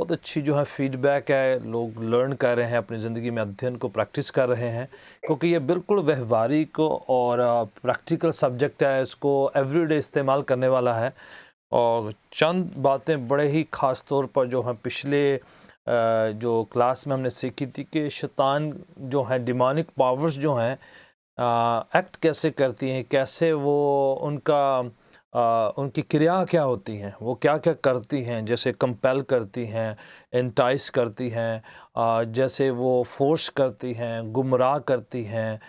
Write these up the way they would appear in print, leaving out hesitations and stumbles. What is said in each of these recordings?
बहुत अच्छी जो है फीडबैक है, लोग लर्न कर रहे हैं, अपनी ज़िंदगी में अध्ययन को प्रैक्टिस कर रहे हैं, क्योंकि ये बिल्कुल व्यवहारिक और प्रैक्टिकल सब्जेक्ट है, इसको एवरीडे इस्तेमाल करने वाला है। और चंद बातें बड़े ही ख़ास तौर पर जो हैं पिछले जो क्लास में हमने सीखी थी कि शैतान जो है डिमोनिक पावर्स जो हैं एक्ट कैसे करती हैं, कैसे वो उनकी क्रिया क्या होती हैं, वो क्या क्या करती हैं, जैसे कंपेल करती हैं, एंटाइस करती हैं, जैसे वो फोर्स करती हैं, गुमराह करती हैं,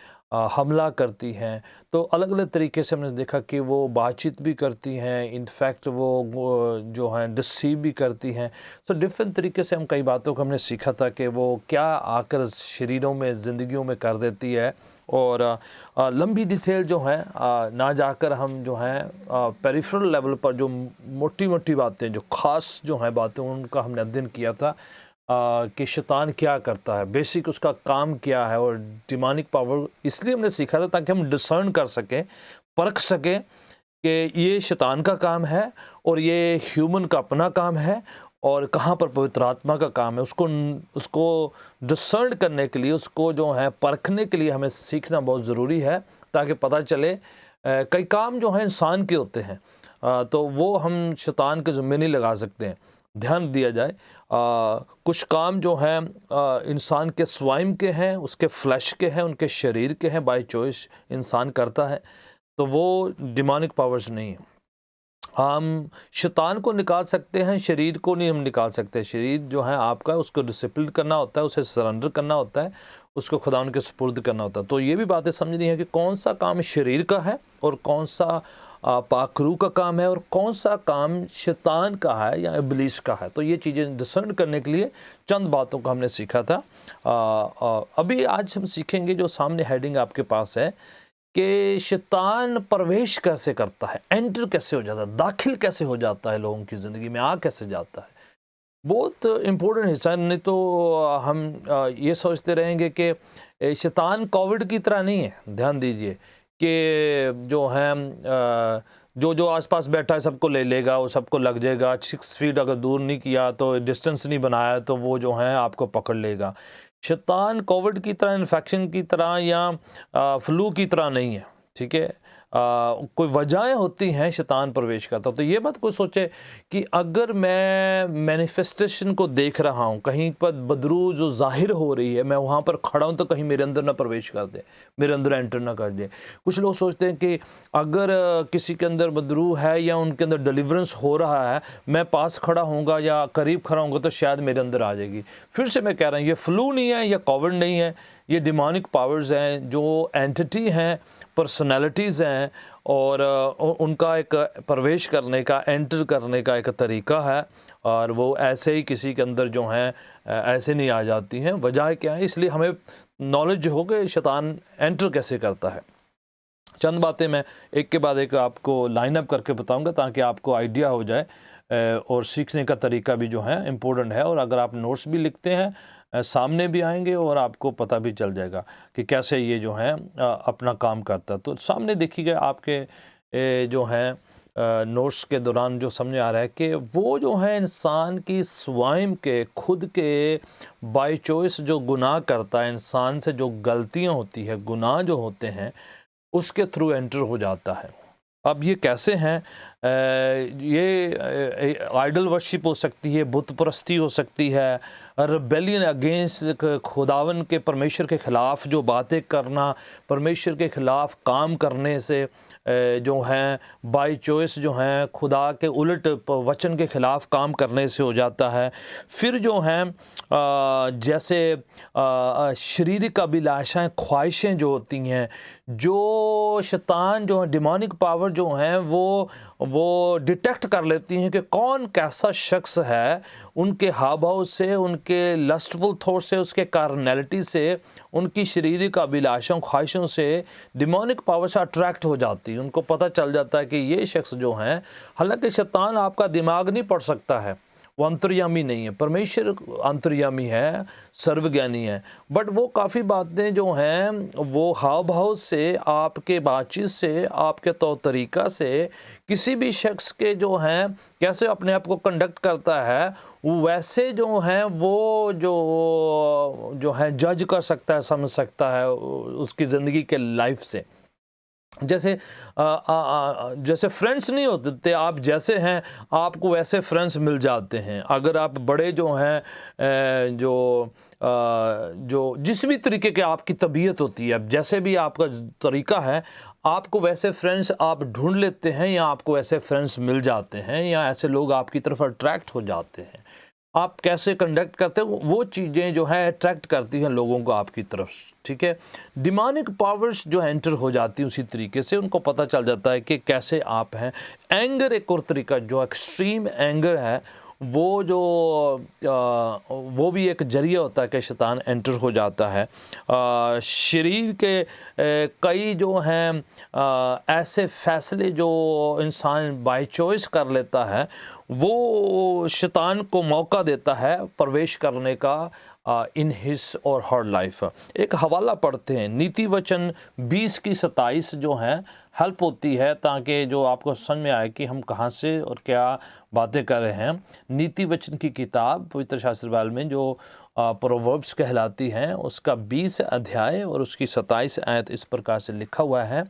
हमला करती हैं। तो अलग अलग तरीके से हमने देखा कि वो बातचीत भी करती हैं, इनफैक्ट वो जो हैं डिसीव भी करती हैं। तो डिफरेंट तरीके से हम कई बातों को हमने सीखा था कि वो क्या आकर शरीरों में, ज़िंदगियों में कर देती है। और लंबी डिटेल जो है ना जाकर हम जो हैं पेरिफेरल लेवल पर जो मोटी मोटी बातें, जो ख़ास जो हैं बातें, उनका हमने अध्ययन किया था कि शैतान क्या करता है, बेसिक उसका काम क्या है। और डिमोनिक पावर इसलिए हमने सीखा था ताकि हम डिसर्न कर सकें, परख सकें कि ये शैतान का काम है और ये ह्यूमन का अपना काम है, और कहाँ पर पवित्र आत्मा का काम है। उसको डिसर्न करने के लिए, उसको जो है परखने के लिए हमें सीखना बहुत ज़रूरी है, ताकि पता चले कई काम जो हैं इंसान के होते हैं, तो वो हम शैतान के ज़िम्मे नहीं लगा सकते हैं। ध्यान दिया जाए, कुछ काम जो हैं इंसान के स्वयं के हैं, उसके फ्लैश के हैं, उनके शरीर के हैं, बाय चॉइस इंसान करता है, तो वो डिमोनिक पावर्स नहीं है। हम शैतान को निकाल सकते हैं, शरीर को नहीं हम निकाल सकते। शरीर जो है आपका, उसको डिसिप्लिन करना होता है, उसे सरेंडर करना होता है, उसको खुदा उनके सुपुर्द करना होता है। तो ये भी बातें समझनी है कि कौन सा काम शरीर का है और कौन सा पाखरू का काम है और कौन सा काम शैतान का है या इब्लीस का है। तो ये चीज़ें डिसर्न करने के लिए चंद बातों को हमने सीखा था। अभी आज हम सीखेंगे, जो सामने हेडिंग आपके पास है, कि शैतान प्रवेश कैसे करता है, एंटर कैसे हो जाता है, दाखिल कैसे हो जाता है, लोगों की ज़िंदगी में आ कैसे जाता है। बहुत इम्पोर्टेंट हिस्सा है। नहीं तो हम ये सोचते रहेंगे कि शैतान कोविड की तरह नहीं है। ध्यान दीजिए कि जो है जो आसपास बैठा है सबको ले लेगा, वो सबको लग जाएगा। 6 फीट अगर दूर नहीं किया, तो डिस्टेंस नहीं बनाया, तो वो जो है आपको पकड़ लेगा। शैतान कोविड की तरह, इन्फेक्शन की तरह या फ्लू की तरह नहीं है, ठीक है। कोई वजहें होती हैं शैतान प्रवेश करता। तो ये मत कोई सोचे कि अगर मैं मैनिफेस्टेशन को देख रहा हूँ, कहीं पर बदरू जो जाहिर हो रही है, मैं वहाँ पर खड़ा हूँ, तो कहीं मेरे अंदर ना प्रवेश कर दे, मेरे अंदर एंटर ना कर दे। कुछ लोग सोचते हैं कि अगर किसी के अंदर बदरू है या उनके अंदर डिलीवरेंस हो रहा है, मैं पास खड़ा होऊंगा या करीब खड़ा होऊंगा तो शायद मेरे अंदर आ जाएगी। फिर से मैं कह रहा हूँ, ये फ्लू नहीं है या कोविड नहीं है, ये डिमोनिक पावर्स हैं, जो एंटिटी हैं, पर्सनैलिटीज़ हैं, और उनका एक प्रवेश करने का, एंटर करने का एक तरीका है। और वो ऐसे ही किसी के अंदर जो हैं ऐसे नहीं आ जाती हैं। वजह क्या है, इसलिए हमें नॉलेज हो कि शैतान एंटर कैसे करता है। चंद बातें मैं एक के बाद एक आपको लाइन अप करके बताऊंगा, ताकि आपको आइडिया हो जाए, और सीखने का तरीका भी जो है इम्पोर्टेंट है। और अगर आप नोट्स भी लिखते हैं, सामने भी आएंगे और आपको पता भी चल जाएगा कि कैसे ये जो है अपना काम करता है। तो सामने देखिएगा आपके जो हैं नोट्स के दौरान जो समझ आ रहा है कि वो जो है इंसान की स्वयं के, खुद के बाय चॉइस जो गुनाह करता है, इंसान से जो गलतियां होती है, गुनाह जो होते हैं, उसके थ्रू एंटर हो जाता है। अब ये कैसे हैं? ये आइडल वर्शिप हो सकती है, बुत परस्ती हो सकती है, रिबेलियन अगेंस्ट खुदावन के, परमेश्वर के ख़िलाफ़ जो बातें करना, परमेश्वर के ख़िलाफ़ काम करने से जो हैं बाय चॉइस जो हैं खुदा के उलट वचन के ख़िलाफ़ काम करने से हो जाता है। फिर जो हैं जैसे शारीरिक अभिलाषाएँ, ख्वाहिशें जो होती हैं, जो शैतान जो है, डिमोनिक पावर जो हैं, वो डिटेक्ट कर लेती हैं कि कौन कैसा शख्स है, उनके हाव भाव से, उनके लस्टफुल थॉट से, उसके कार्नैलिटी से, उनकी शारीरिक अभिलाषाओं, ख्वाहिशों से डिमोनिक पावर से अट्रैक्ट हो जाती है। उनको पता चल जाता है कि ये शख्स जो हैं, हालांकि शैतान आपका दिमाग नहीं पढ़ सकता है, वो अंतर्यामी नहीं है। परमेश्वर अंतर्यामी है, सर्वज्ञानी है, बट वो काफ़ी बातें जो हैं वो हाव भाव से, आपके बातचीत से, आपके तौर तरीका से, किसी भी शख्स के जो हैं कैसे अपने आप को कंडक्ट करता है, वैसे जो हैं वो जो है जज कर सकता है, समझ सकता है उसकी ज़िंदगी के लाइफ से। जैसे जैसे फ्रेंड्स नहीं होते थे, आप जैसे हैं आपको वैसे फ्रेंड्स मिल जाते हैं। अगर आप बड़े जो हैं जो जिस भी तरीके के आपकी तबीयत होती है, अब जैसे भी आपका तरीका है, आपको वैसे फ्रेंड्स आप ढूंढ लेते हैं, या आपको वैसे फ्रेंड्स मिल जाते हैं, या ऐसे लोग आपकी तरफ अट्रैक्ट हो जाते हैं। आप कैसे कंडक्ट करते हो, वो चीज़ें जो है अट्रैक्ट करती हैं लोगों को आपकी तरफ, ठीक है। डिमोनिक पावर्स जो एंटर हो जाती हैं उसी तरीके से, उनको पता चल जाता है कि कैसे आप हैं। एंगर एक और तरीका, जो एक्सट्रीम एंगर है, वो भी एक जरिया होता है कि शैतान एंटर हो जाता है। शरीर के कई जो हैं ऐसे फैसले जो इंसान बाय चॉइस कर लेता है, वो शैतान को मौका देता है प्रवेश करने का इन हिज और हर लाइफ। एक हवाला पढ़ते हैं, नीति वचन 20 की 27 जो है हेल्प होती है, ताकि जो आपको समझ में आए कि हम कहाँ से और क्या बातें कर रहे हैं। नीति वचन की किताब पवित्र शास्त्र बाइबल में जो प्रोवर्ब्स कहलाती हैं, उसका 20 अध्याय और उसकी 27 आयत इस प्रकार से लिखा हुआ है।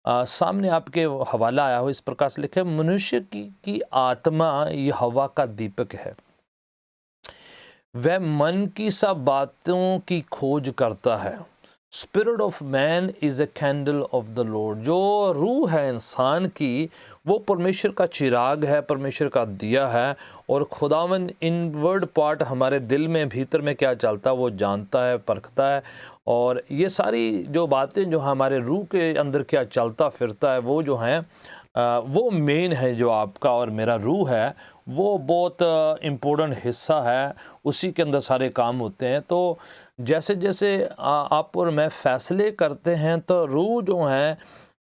सामने आपके हवाला आया हो, इस प्रकार से लिखा है, मनुष्य की आत्मा ये हवा का दीपक है, वह मन की सब बातों की खोज करता है। Spirit of man is a candle of the Lord. जो रूह है इंसान की, वो परमेश्वर का चिराग है, परमेश्वर का दिया है, और खुदावन इनवर्ड पार्ट हमारे दिल में भीतर में क्या चलता है वो जानता है, परखता है। और ये सारी जो बातें जो हमारे रूह के अंदर क्या चलता फिरता है, वो जो हैं वो मेन है। जो आपका और मेरा रूह है, वो बहुत इम्पोर्टेंट हिस्सा है, उसी के अंदर सारे काम होते हैं। तो जैसे जैसे आप और मैं फ़ैसले करते हैं, तो रूह जो है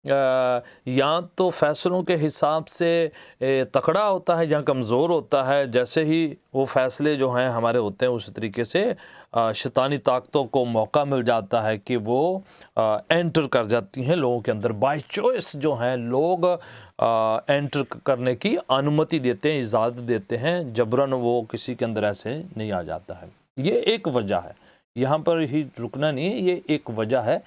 या तो फ़ैसलों के हिसाब से तकड़ा होता है या कमज़ोर होता है। जैसे ही वो फ़ैसले जो हैं हमारे होते हैं, उस तरीके से शैतानी ताकतों को मौका मिल जाता है कि वो एंटर कर जाती हैं लोगों के अंदर। बाय चॉइस जो हैं लोग एंटर करने की अनुमति देते हैं, इजाज़त देते हैं, जबरन वो किसी के अंदर ऐसे नहीं आ जाता है। ये एक वजह है, यहाँ पर ही रुकना नहीं है, ये एक वजह है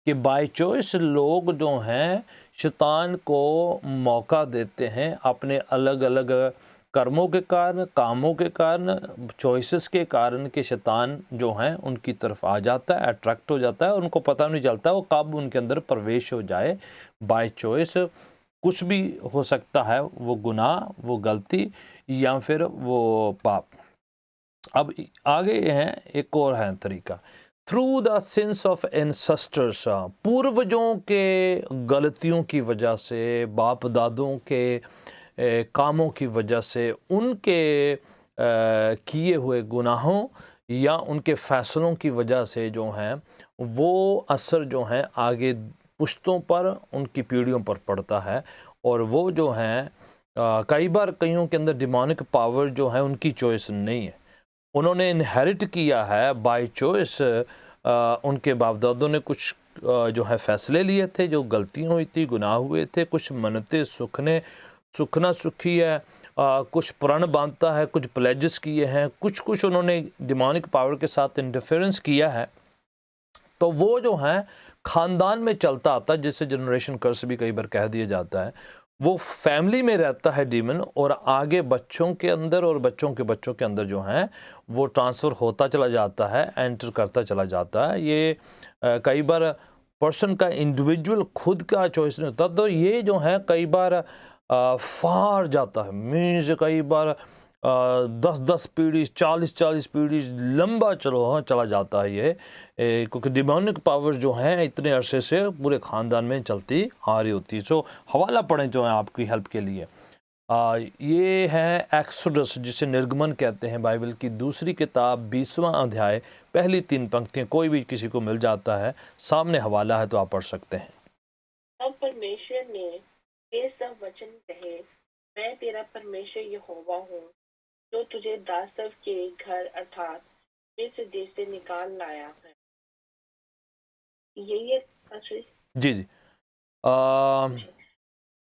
कि बाय चॉइस लोग जो हैं शैतान को मौका देते हैं अपने अलग अलग कर्मों के कारण, कामों के कारण, चॉइसेस के कारण, कि शैतान जो हैं उनकी तरफ आ जाता है, अट्रैक्ट हो जाता है, और उनको पता नहीं चलता वो कब उनके अंदर प्रवेश हो जाए। बाय चॉइस कुछ भी हो सकता है, वो गुनाह, वो गलती, या फिर वो पाप। अब आगे हैं, एक और है तरीका, through the sins of ancestors. पूर्वजों के गलतियों की वजह से, बाप दादों के कामों की वजह से, उनके किए हुए गुनाहों या उनके फ़ैसलों की वजह से जो हैं वो असर जो हैं आगे पुश्तों पर, उनकी पीढ़ियों पर पड़ता है। और वो जो हैं कई बार कईयों के अंदर डिमोनिक पावर जो है उनकी चॉइस नहीं है, उन्होंने इनहेरिट किया है बाय चॉइस। उनके बाप दादों ने कुछ जो है फ़ैसले लिए थे, जो गलतियाँ हुई थी, गुनाह हुए थे, कुछ मन्नतें सुखना सुखी है, कुछ प्रण बांधता है, कुछ प्लेजेस किए हैं, कुछ उन्होंने डिमोनिक पावर के साथ इंटरफेरेंस किया है। तो वो जो हैं ख़ानदान में चलता आता है, जिसे जनरेशन कर्स भी कई बार कह दिया जाता है। वो फैमिली में रहता है डीमन, और आगे बच्चों के अंदर और बच्चों के बच्चों के अंदर जो हैं वो ट्रांसफ़र होता चला जाता है, एंटर करता चला जाता है। ये कई बार पर्सन का इंडिविजुअल खुद का चॉइस नहीं होता, तो ये जो है कई बार फार जाता है, मीन्स कई बार 10-10 पीढ़ी, 40-40 पीढ़ी लंबा चला जाता है ये, क्योंकि डिमोनिक पावर जो हैं इतने अरसे से पूरे ख़ानदान में चलती आ रही होती है। सो हवाला पढ़ें जो है आपकी हेल्प के लिए। ये है एक्सोडस, जिसे निर्गमन कहते हैं, बाइबल की दूसरी किताब 20वां अध्याय, पहली 3 पंक्तियाँ। कोई भी किसी को मिल जाता है, सामने हवाला है तो आप पढ़ सकते हैं। अब परमेश्वर ने ये सब वचन कहे, मैं तेरा परमेश्वर यहोवा हूँ, जो तुझे दासत्व के घर अर्थात मिस्र देश से निकाल लाया है। यही है आश्री? जी जी। आ, जी।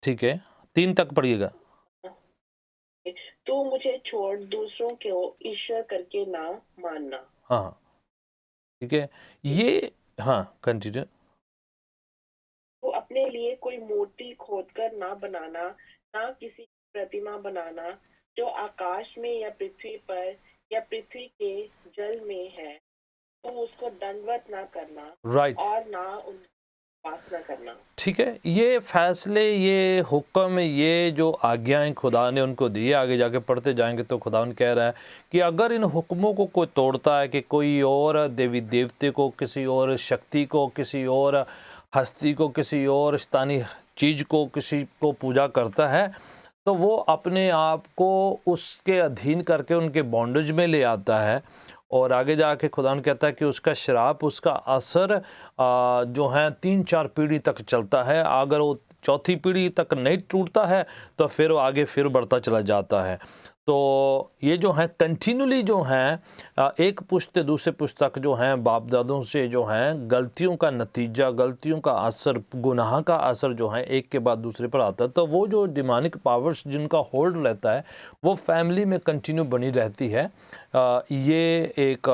ठीक है, 3 तक पढ़िएगा। तू मुझे छोड़ दूसरों को ईश्वर करके ना मानना। हाँ हाँ, ठीक है जी। ये। हाँ, कंटिन्यू। तो अपने लिए कोई मूर्ति खोदकर ना बनाना, ना किसी की प्रतिमा बनाना जो आकाश में या पृथ्वी पर या पृथ्वी के जल में है। तो उसको दंडवत ना करना राइट। और ना उनकी उपासना करना। ठीक है, ये फैसले, ये हुक्म, ये जो आज्ञाएं खुदा ने उनको दी है, आगे जाके पढ़ते जाएंगे तो खुदा कह रहा है कि अगर इन हुक्मों को कोई तोड़ता है, कि कोई और देवी देवते को, किसी और शक्ति को, किसी और हस्ती को, किसी और स्थानीय चीज़ को, किसी को पूजा करता है, तो वो अपने आप को उसके अधीन करके उनके बॉन्डेज में ले आता है। और आगे जाके खुदा कहता है कि उसका श्राप, उसका असर जो है 3-4 पीढ़ी तक चलता है। अगर वो चौथी पीढ़ी तक नहीं टूटता है तो फिर वो आगे फिर बढ़ता चला जाता है। तो ये जो है कंटिन्यूली जो हैं एक पुश्त दूसरे पुश्त तक जो हैं बाप दादों से जो हैं गलतियों का नतीजा, गलतियों का असर, गुनाह का असर जो है एक के बाद दूसरे पर आता है। तो वो जो डिमोनिक पावर्स जिनका होल्ड रहता है वो फैमिली में कंटिन्यू बनी रहती है। ये एक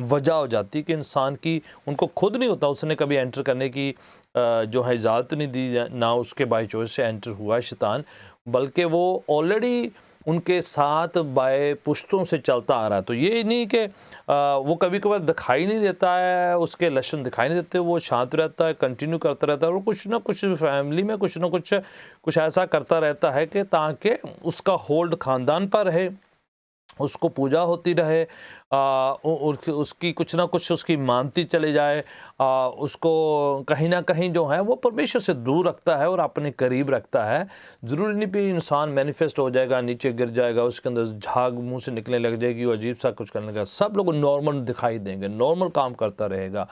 वजह हो जाती है कि इंसान की, उनको खुद नहीं होता, उसने कभी एंटर करने की जो है इजाज़त नहीं दी, ना उसके बाई चॉइस से एंटर हुआ है शैतान, बल्कि वो ऑलरेडी उनके साथ बाय पुश्तों से चलता आ रहा है। तो ये नहीं कि वो कभी कभार दिखाई नहीं देता है, उसके लक्षण दिखाई नहीं देते, वो शांत रहता है, कंटिन्यू करता रहता है और कुछ ना कुछ फैमिली में कुछ ना कुछ ऐसा करता रहता है कि ताकि उसका होल्ड ख़ानदान पर रहे, उसको पूजा होती रहे, उसकी कुछ ना कुछ उसकी मानती चले जाए, उसको कहीं ना कहीं जो है वो परमेश्वर से दूर रखता है और अपने करीब रखता है। ज़रूरी नहीं भी इंसान मैनिफेस्ट हो जाएगा, नीचे गिर जाएगा, उसके अंदर झाग मुंह से निकलने लग जाएगी, वो अजीब सा कुछ करने लगा, सब लोग नॉर्मल दिखाई देंगे, नॉर्मल काम करता रहेगा,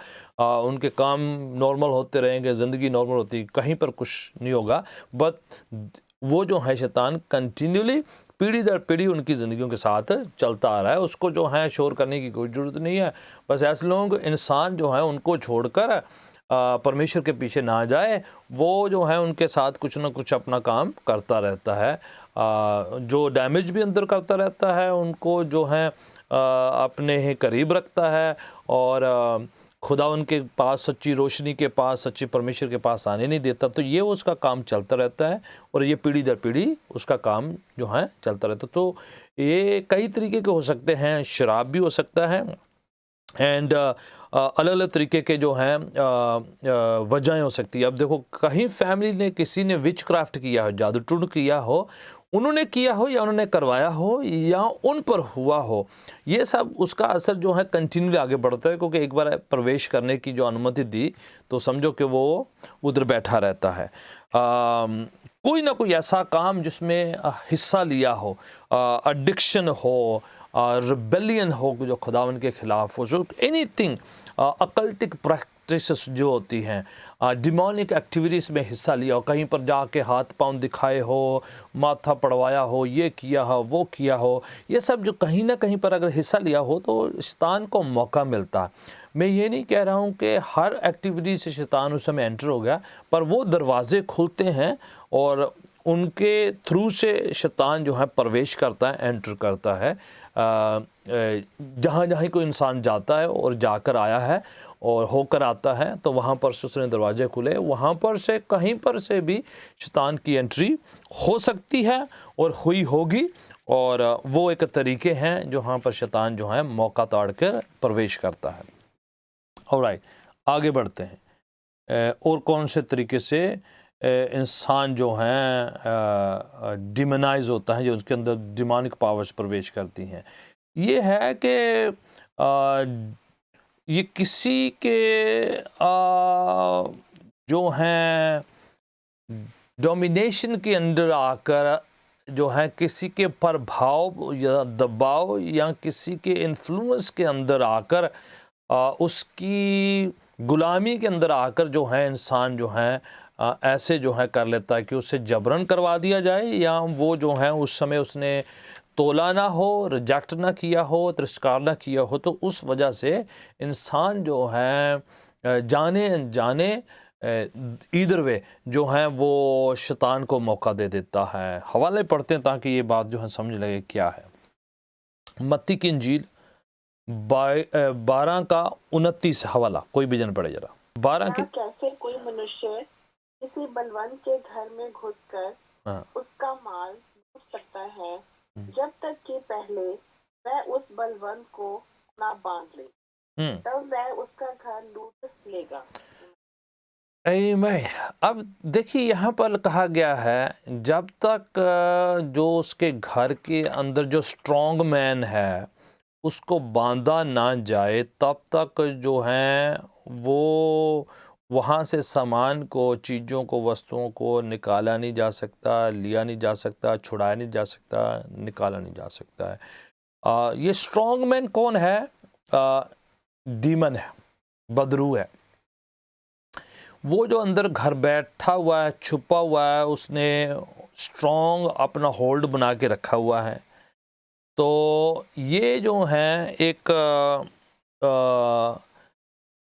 उनके काम नॉर्मल होते रहेंगे, ज़िंदगी नॉर्मल होती, कहीं पर कुछ नहीं होगा। बट वो जो है शैतान कंटिन्यूली पीढ़ी दर पीढ़ी उनकी ज़िंदगियों के साथ चलता आ रहा है। उसको जो है शोर करने की कोई ज़रूरत नहीं है। बस ऐसे लोग, इंसान जो है उनको छोड़कर परमेश्वर के पीछे ना जाए, वो जो है उनके साथ कुछ ना कुछ अपना काम करता रहता है, जो डैमेज भी अंदर करता रहता है, उनको जो है अपने ही करीब रखता है और खुदा उनके पास, सच्ची रोशनी के पास, सच्ची परमेश्वर के पास आने नहीं देता। तो ये उसका काम चलता रहता है और ये पीढ़ी दर पीढ़ी उसका काम जो है चलता रहता है। तो ये कई तरीके के हो सकते हैं, शराब भी हो सकता है एंड अलग अलग तरीके के जो हैं वजहें हो सकती है। अब देखो, कहीं फैमिली ने, किसी ने विच क्राफ्ट किया हो, जादू टूण किया हो, उन्होंने किया हो या उन्होंने करवाया हो या उन पर हुआ हो, ये सब उसका असर जो है कंटिन्यूली आगे बढ़ता है, क्योंकि एक बार प्रवेश करने की जो अनुमति दी तो समझो कि वो उधर बैठा रहता है। कोई ना कोई ऐसा काम जिसमें हिस्सा लिया हो, एडिक्शन हो, रिबेलियन हो जो खुदावन के ख़िलाफ़ हो, जो एनीथिंग अकल्टिक प्रैक्टिसेस जो होती हैं, डिमोनिक एक्टिविटीज़ में हिस्सा लिया हो, कहीं पर जाके हाथ पांव दिखाए हो, माथा पड़वाया हो, ये किया हो, वो किया हो, ये सब जो कहीं ना कहीं पर अगर हिस्सा लिया हो तो शैतान को मौका मिलता है। मैं ये नहीं कह रहा हूँ कि हर एक्टिविटी से शैतान उस समय एंटर हो गया, पर वो दरवाजे खुलते हैं और उनके थ्रू से शैतान जो है प्रवेश करता है, एंटर करता है। जहाँ जहाँ कोई इंसान जाता है और जाकर आया है और होकर आता है, तो वहाँ पर से उसने दरवाजे खुले, वहाँ पर से कहीं पर से भी शैतान की एंट्री हो सकती है और हुई होगी। और वो एक तरीके हैं जहाँ पर शैतान जो है मौका ताड़ कर प्रवेश करता है। ऑलराइट, आगे बढ़ते हैं। और कौन से तरीके से इंसान जो हैं डिमोनाइज होता है, जो उसके अंदर डिमोनिक पावर्स प्रवेश करती हैं। ये है कि ये किसी के जो हैं डोमिनेशन के अंदर आकर जो है किसी के प्रभाव या दबाव या किसी के इन्फ्लुएंस के अंदर आकर उसकी गुलामी के अंदर आकर जो है इंसान जो है ऐसे जो है कर लेता है कि उससे जबरन करवा दिया जाए, या वो जो है उस समय उसने तोला ना हो, रिजेक्ट ना किया हो, तिरस्कार ना किया हो, तो उस वजह से इंसान जो है जाने अनजाने ईदर वे जो है वो शैतान को मौका दे देता है। हवाले पढ़ते हैं ताकि ये बात जो है समझ लगे क्या है। मत्ती की इंजील 12 का 29 हवाला, कोई भी जन पढ़े जरा। 12 की या कैसे कोई मनुष्य किसी बलवंत के घर में घुसकर हाँ, उसका माल लूट सकता है, जब तक कि पहले वह उस बलवंत को ना बांध ले, तब वह उसका घर लूट लेगा। आमीन। अब देखिए यहाँ पर कहा गया है जब तक जो उसके घर के अंदर जो स्ट्रॉन्ग मैन है उसको बांधा ना जाए, तब तक जो है वो वहाँ से सामान को, चीज़ों को, वस्तुओं को निकाला नहीं जा सकता, लिया नहीं जा सकता, छुड़ाया नहीं जा सकता, निकाला नहीं जा सकता है। ये स्ट्रॉन्ग मैन कौन है? डीमन है, बदरू है। वो जो अंदर घर बैठा हुआ है, छुपा हुआ है, उसने स्ट्रॉन्ग अपना होल्ड बना के रखा हुआ है। तो ये जो है एक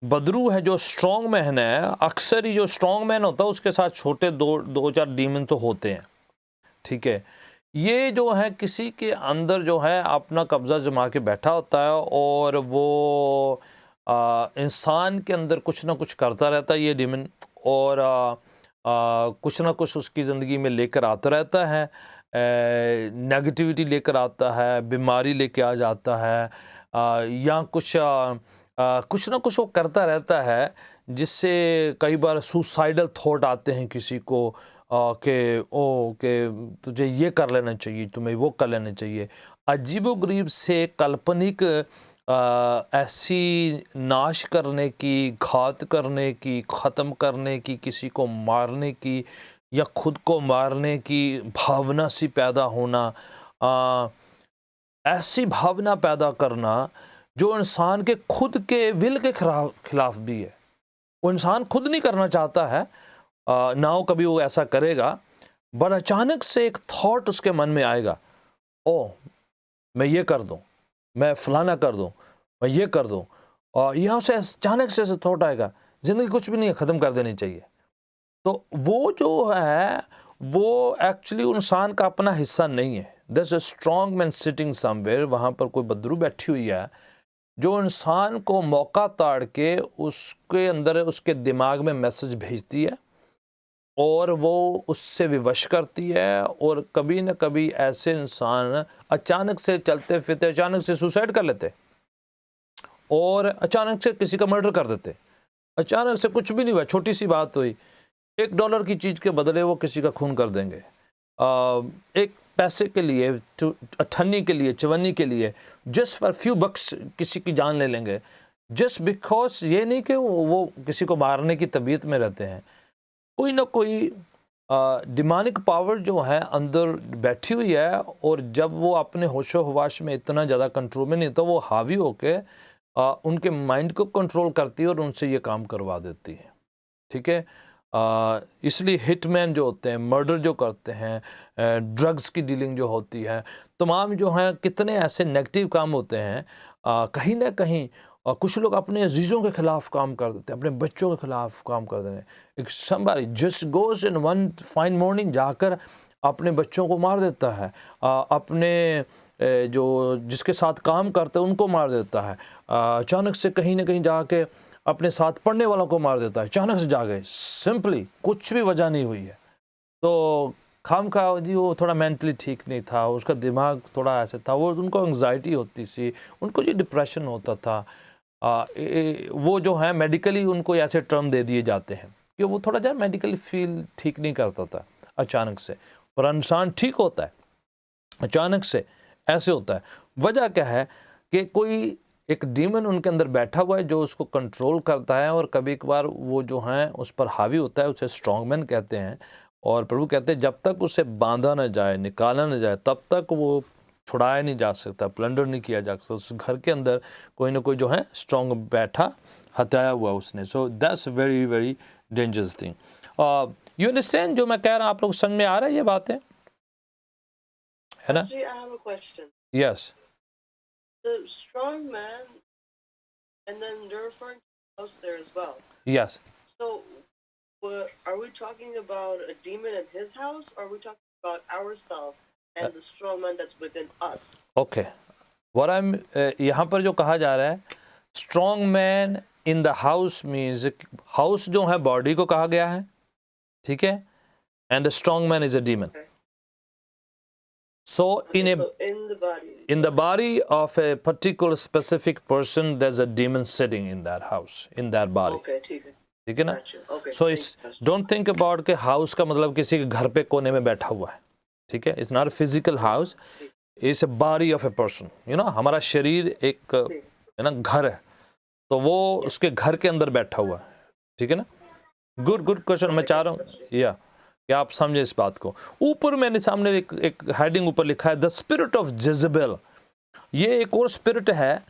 बदरू है जो स्ट्रॉन्ग मैन है। अक्सर ही जो स्ट्रॉन्ग मैन होता है उसके साथ छोटे दो चार डीमन तो होते हैं, ठीक है। ये जो है किसी के अंदर जो है अपना कब्जा जमा के बैठा होता है और वो इंसान के अंदर कुछ ना कुछ करता रहता है ये डीमन, और कुछ ना कुछ उसकी ज़िंदगी में लेकर आता रहता है, नेगेटिविटी लेकर आता है, बीमारी लेके आ जाता है, या कुछ ना कुछ वो करता रहता है जिससे कई बार सुसाइडल थॉट आते हैं किसी को कि तुझे ये कर लेना चाहिए, तुम्हें वो कर लेना चाहिए। अजीबोगरीब से काल्पनिक ऐसी नाश करने की, घात करने की, ख़त्म करने की, किसी को मारने की या खुद को मारने की भावना सी पैदा होना, ऐसी भावना पैदा करना जो इंसान के खुद के विल के खिलाफ भी है। वो इंसान खुद नहीं करना चाहता है, ना हो कभी वो ऐसा करेगा, बट अचानक से एक थॉट उसके मन में आएगा, ओ मैं ये कर दूं, मैं फलाना कर दूं, मैं ये कर दूं, और यहाँ से अचानक से ऐसे थॉट आएगा, ज़िंदगी कुछ भी नहीं है, ख़त्म कर देनी चाहिए। तो वो जो है वो एक्चुअली इंसान का अपना हिस्सा नहीं है। There's a strong man sitting somewhere, वहाँ पर कोई बदरू बैठी हुई है जो इंसान को मौका ताड़ के उसके अंदर, उसके दिमाग में मैसेज भेजती है और वो उससे विवश करती है, और कभी न कभी ऐसे इंसान अचानक से चलते फिरते अचानक से सुसाइड कर लेते और अचानक से किसी का मर्डर कर देते। अचानक से कुछ भी नहीं हुआ, छोटी सी बात हुई, $1 की चीज़ के बदले वो किसी का खून कर देंगे। एक पैसे के लिए, अठन्नी के लिए, चवन्नी के लिए, जस्ट फॉर फ्यू बक्स किसी की जान ले लेंगे, जस्ट बिकॉज ये नहीं कि वो किसी को मारने की तबीयत में रहते हैं। कोई ना कोई डिमानिक पावर जो है अंदर बैठी हुई है, और जब वो अपने होशो हवाश में इतना ज़्यादा कंट्रोल में नहीं तो वो हावी होके उनके माइंड को कंट्रोल करती है और उनसे ये काम करवा देती है, ठीक है। इसलिए हिटमैन जो होते हैं, मर्डर जो करते हैं, ड्रग्स की डीलिंग जो होती है, तमाम जो हैं कितने ऐसे नेगेटिव काम होते हैं, कहीं ना कहीं कुछ लोग अपने अजीज़ों के ख़िलाफ़ काम कर देते हैं, अपने बच्चों के ख़िलाफ़ काम कर देते हैं। एक somebody just goes in one fine morning जाकर अपने बच्चों को मार देता है, अपने जो जिसके साथ काम करते हैं उनको मार देता है, अचानक से कहीं ना कहीं जाके अपने साथ पढ़ने वालों को मार देता है, अचानक से जा गए, सिंपली कुछ भी वजह नहीं हुई है। तो खाम खा जी वो थोड़ा मेंटली ठीक नहीं था, उसका दिमाग थोड़ा ऐसे था, वो उनको एंग्जाइटी होती थी, उनको जी डिप्रेशन होता था। वो जो है मेडिकली उनको ऐसे टर्म दे दिए जाते हैं कि वो थोड़ा जो मेडिकली फील ठीक नहीं करता था अचानक से, और इंसान ठीक होता है, अचानक से ऐसे होता है। वजह क्या है कि कोई एक डीमन उनके अंदर बैठा हुआ है जो उसको कंट्रोल करता है, और कभी कभार वो जो है उस पर हावी होता है, उसे स्ट्रॉन्ग मैन कहते हैं। और प्रभु कहते हैं जब तक उसे बांधा न जाए, निकाला न जाए, तब तक वो छुड़ाया नहीं जा सकता, प्लंडर नहीं किया जा सकता। उस घर के अंदर कोई ना कोई जो है स्ट्रॉन्ग बैठा, हटाया हुआ उसने। So that's very very dangerous thing. You understand जो मैं कह रहा हूँ? आप लोग समझ में आ रहा है ये बातें? है ना? Actually, I have a question. Yes, The strong man, and then they're referring to us there as well. Yes. So, are we talking about a demon in his house, or are we talking about ourselves and the strong man that's within us? Okay, what I am यहाँ पर जो कहा जा रहा है, strong man in the house means, house जो है body को कहा गया है, ठीक है, and strong man is a demon. Okay. So in A So in the body. in the body of a particular specific person there's a demon sitting in that house, in that body. Okay, ठीक है. ठीक है ना? Gotcha. Okay. So thank it's you, Pastor. Don't think about के house का मतलब किसी के घर पे कोने में बैठा हुआ है, ठीक है? It's not a physical house, it's a body of a person. You know, हमारा शरीर एक है ना घर है, तो वो उसके घर के अंदर बैठा हुआ है, ठीक है ना? Good question. मैं चाह रहा हूँ या कि आप समझे इस बात को. ऊपर मैंने सामने एक हेडिंग ऊपर लिखा है द स्पिरिट ऑफ जेजबेल. ये एक और स्पिरिट है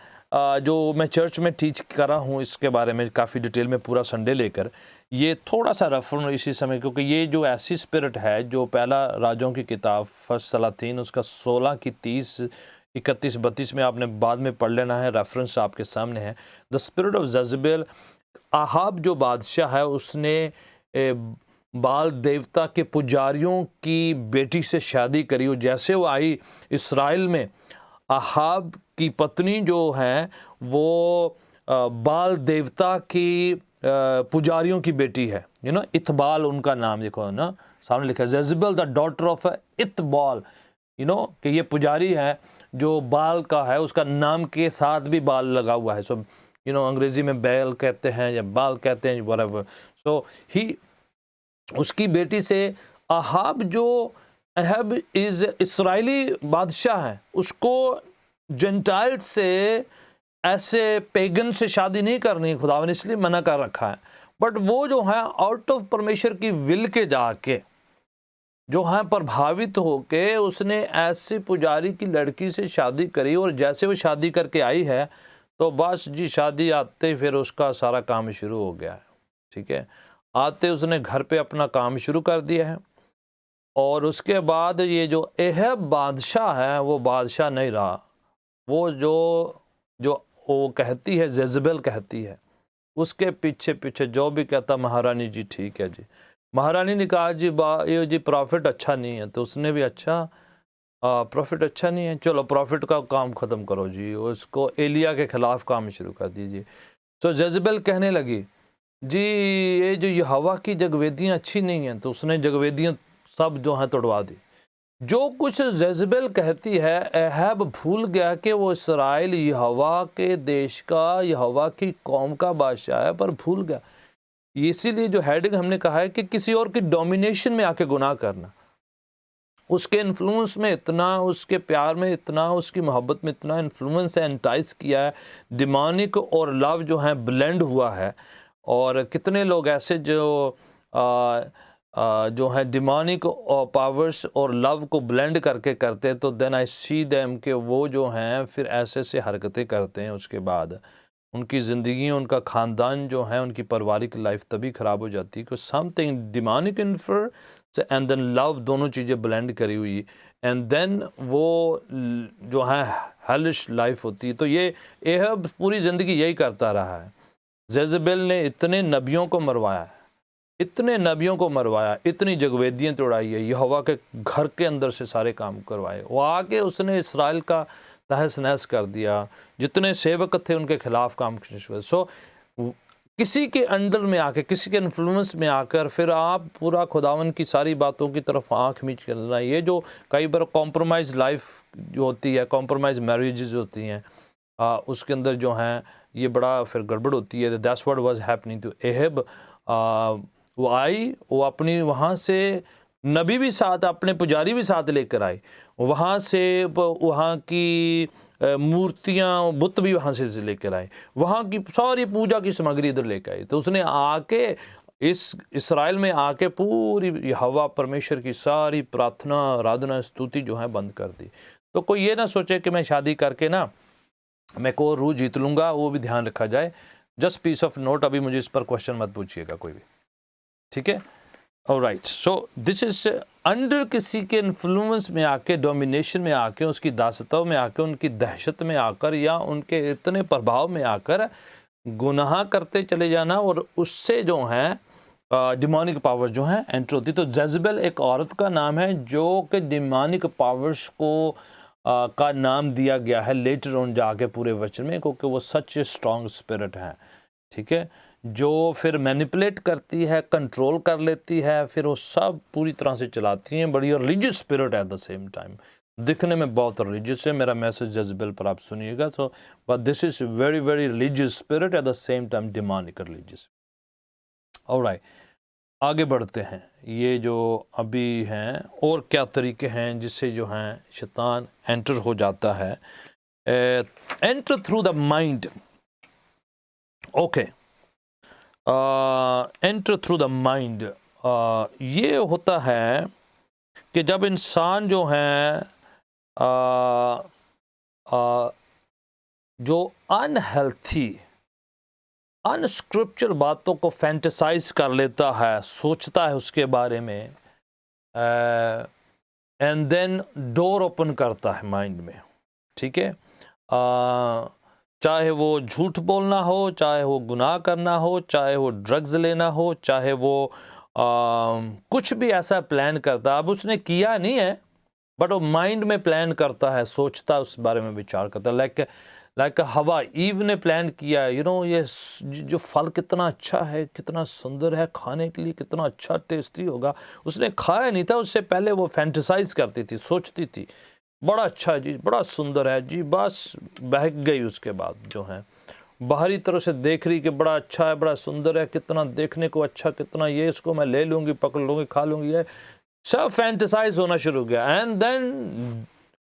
जो मैं चर्च में टीच कर रहा हूँ, इसके बारे में काफ़ी डिटेल में पूरा संडे लेकर. ये थोड़ा सा रेफर इसी समय, क्योंकि ये जो ऐसी स्पिरिट है जो पहला राजों की किताब फर्स्ट सलातीन उसका 16 की 30 31 32 में आपने बाद में पढ़ लेना है, रेफरेंस आपके सामने है. The spirit of Jezebel, Ahab जो बादशाह है उसने बाल देवता के पुजारियों की बेटी से शादी करी, और जैसे वो आई इसराइल में, आहाब की पत्नी जो है वो बाल देवता की पुजारियों की बेटी है. यू नो, इतबाल उनका नाम, देखो ना सामने लिखा है, Jezebel the daughter of Ethbaal. You know कि ये पुजारी है जो बाल का है, उसका नाम के साथ भी बाल लगा हुआ है. सो यू नो, अंग्रेजी में बैल कहते हैं या बाल कहते हैं, व्हाटएवर. सो ही, उसकी बेटी से अहाब इज इस्राएली बादशाह है, उसको जेंटाइल से ऐसे पेगन से शादी नहीं करनी, खुदा ने इसलिए मना कर रखा है. बट वो जो है आउट ऑफ परमेश्वर की विल के जाके जो है प्रभावित होके उसने ऐसी पुजारी की लड़की से शादी करी, और जैसे वो शादी करके आई है तो बस जी शादी आते ही फिर उसका सारा काम शुरू हो गया है. ठीक है, आते उसने घर पे अपना काम शुरू कर दिया है. और उसके बाद ये जो एहब बादशाह है वो बादशाह नहीं रहा, वो जो वो कहती है, जेजबेल कहती है, उसके पीछे पीछे जो भी कहता, महारानी जी ठीक है जी. महारानी ने कहा जी ये जी प्रॉफिट अच्छा नहीं है, तो उसने भी अच्छा प्रॉफिट अच्छा नहीं है, चलो प्रॉफिट का काम ख़त्म करो जी, उसको एलिया के ख़िलाफ़ काम शुरू कर दीजिए. तो जेजबेल कहने लगी जी ये जो यहोवा की जगवेदियाँ अच्छी नहीं हैं, तो उसने जगवेदियाँ सब जो हैं तोड़वा दी. जो कुछ जेजबेल कहती है, अहब भूल गया कि वो इसराइल यहोवा के देश का, यहोवा की कौम का बादशाह है, पर भूल गया. इसीलिए जो हेडिंग हमने कहा है कि किसी और की डोमिनेशन में आके गुनाह करना, उसके इन्फ्लुएंस में इतना, उसके प्यार में इतना, उसकी मोहब्बत में इतना इन्फ्लुएंस है, एंटाइस किया है, डिमोनिक और लव जो है ब्लेंड हुआ है. और कितने लोग ऐसे जो है डिमोनिक पावर्स और लव को ब्लेंड करके करते, तो देन आई सी देम कि वो जो हैं फिर ऐसे हरकतें करते हैं. उसके बाद उनकी ज़िंदगी, उनका ख़ानदान जो है, उनकी पारिवारिक लाइफ तभी ख़राब हो जाती है कि something demonic influence and then love, दोनों चीज़ें ब्लेंड करी हुई, एंड देन वो जो है हेलिश लाइफ होती है. तो ये एहब पूरी ज़िंदगी यही करता रहा है. जेजबेल ने इतने नबियों को मरवाया है, इतने नबियों को मरवाया, इतनी जगवेदियाँ तोड़ाई है, यहोवा के घर के अंदर से सारे काम करवाए. वो आके उसने इसराइल का तहस नहस कर दिया, जितने सेवक थे उनके खिलाफ काम किया. सो किसी के अंडर में आके, किसी के इन्फ्लुएंस में आकर फिर आप पूरा खुदावन की सारी बातों की तरफ आँख मीच कर रहा है. ये जो कई बार कॉम्प्रोमाइज़ लाइफ जो होती है, कॉम्प्रोमाइज़ मैरिजेज होती हैं, उसके अंदर जो हैं ये बड़ा फिर गड़बड़ होती है. That's what was happening to Ahab. वो आई, वो अपनी वहाँ से नबी भी साथ, अपने पुजारी भी साथ लेकर आई, वहाँ से वहाँ की मूर्तियाँ, बुत भी वहाँ से लेकर आए, वहाँ की सारी पूजा की सामग्री इधर लेकर आई. तो उसने आके इस इसराइल में आके पूरी यहोवा परमेश्वर की सारी प्रार्थना, आराधना, स्तुति जो है बंद कर दी. तो कोई ये ना सोचे कि मैं शादी करके ना मैं को रूह जीत लूँगा, वो भी ध्यान रखा जाए. जस्ट पीस ऑफ नोट, अभी मुझे इस पर क्वेश्चन मत पूछिएगा कोई भी, ठीक है. Alright, so this is under किसी के इन्फ्लुएंस में आके, डोमिनेशन में आके, उसकी दासत्व में आके, उनकी दहशत में आकर या उनके इतने प्रभाव में आकर गुनाह करते चले जाना, और उससे जो है डिमोनिक पावर जो है एंटर होती। तो जेजबेल एक औरत का नाम है जो कि डिमोनिक पावर्स को का नाम दिया गया है लेटर ऑन जाके पूरे वचन में, क्योंकि वो सच स्ट्रॉन्ग स्पिरिट है, ठीक है, जो फिर मैनिपुलेट करती है, कंट्रोल कर लेती है, फिर वो सब पूरी तरह से चलाती हैं। बड़ी रिलीजियस स्पिरिट है एट द सेम टाइम, दिखने में बहुत रिलीजियस है। मेरा मैसेज जेजबेल पर आप सुनिएगा। तो but this is very very religious spirit eight the same time demonic religious. Alright, आगे बढ़ते हैं। ये जो अभी हैं और क्या तरीके हैं जिससे जो हैं शैतान एंटर हो जाता है। Enter through the mind. Okay, enter through the mind, ये होता है कि जब इंसान जो है जो अनहेल्थी अनस्क्रिप्चुरल बातों को फैंटेसाइज कर लेता है, सोचता है उसके बारे में, एंड देन डोर ओपन करता है माइंड में, ठीक है। चाहे वो झूठ बोलना हो, चाहे वो गुनाह करना हो, चाहे वो ड्रग्स लेना हो, चाहे वो कुछ भी ऐसा प्लान करता है। अब उसने किया नहीं है बट वो माइंड में प्लान करता है, सोचता है, उस बारे में विचार करता है। लाइक हवा, ईव ने प्लान किया, ये जो फल कितना अच्छा है, कितना सुंदर है, खाने के लिए कितना अच्छा टेस्टी होगा। उसने खाया नहीं था, उससे पहले वो फैंटेसाइज करती थी, सोचती थी बड़ा अच्छा है जी, बड़ा सुंदर है जी, बस बहक गई। उसके बाद जो है बाहरी तरह से देख रही कि बड़ा अच्छा है, बड़ा सुंदर है, कितना देखने को अच्छा, कितना ये, इसको मैं ले लूँगी, पकड़ लूँगी, खा लूँगी, ये सब फैंटेसाइज होना शुरू हो गया। एंड देन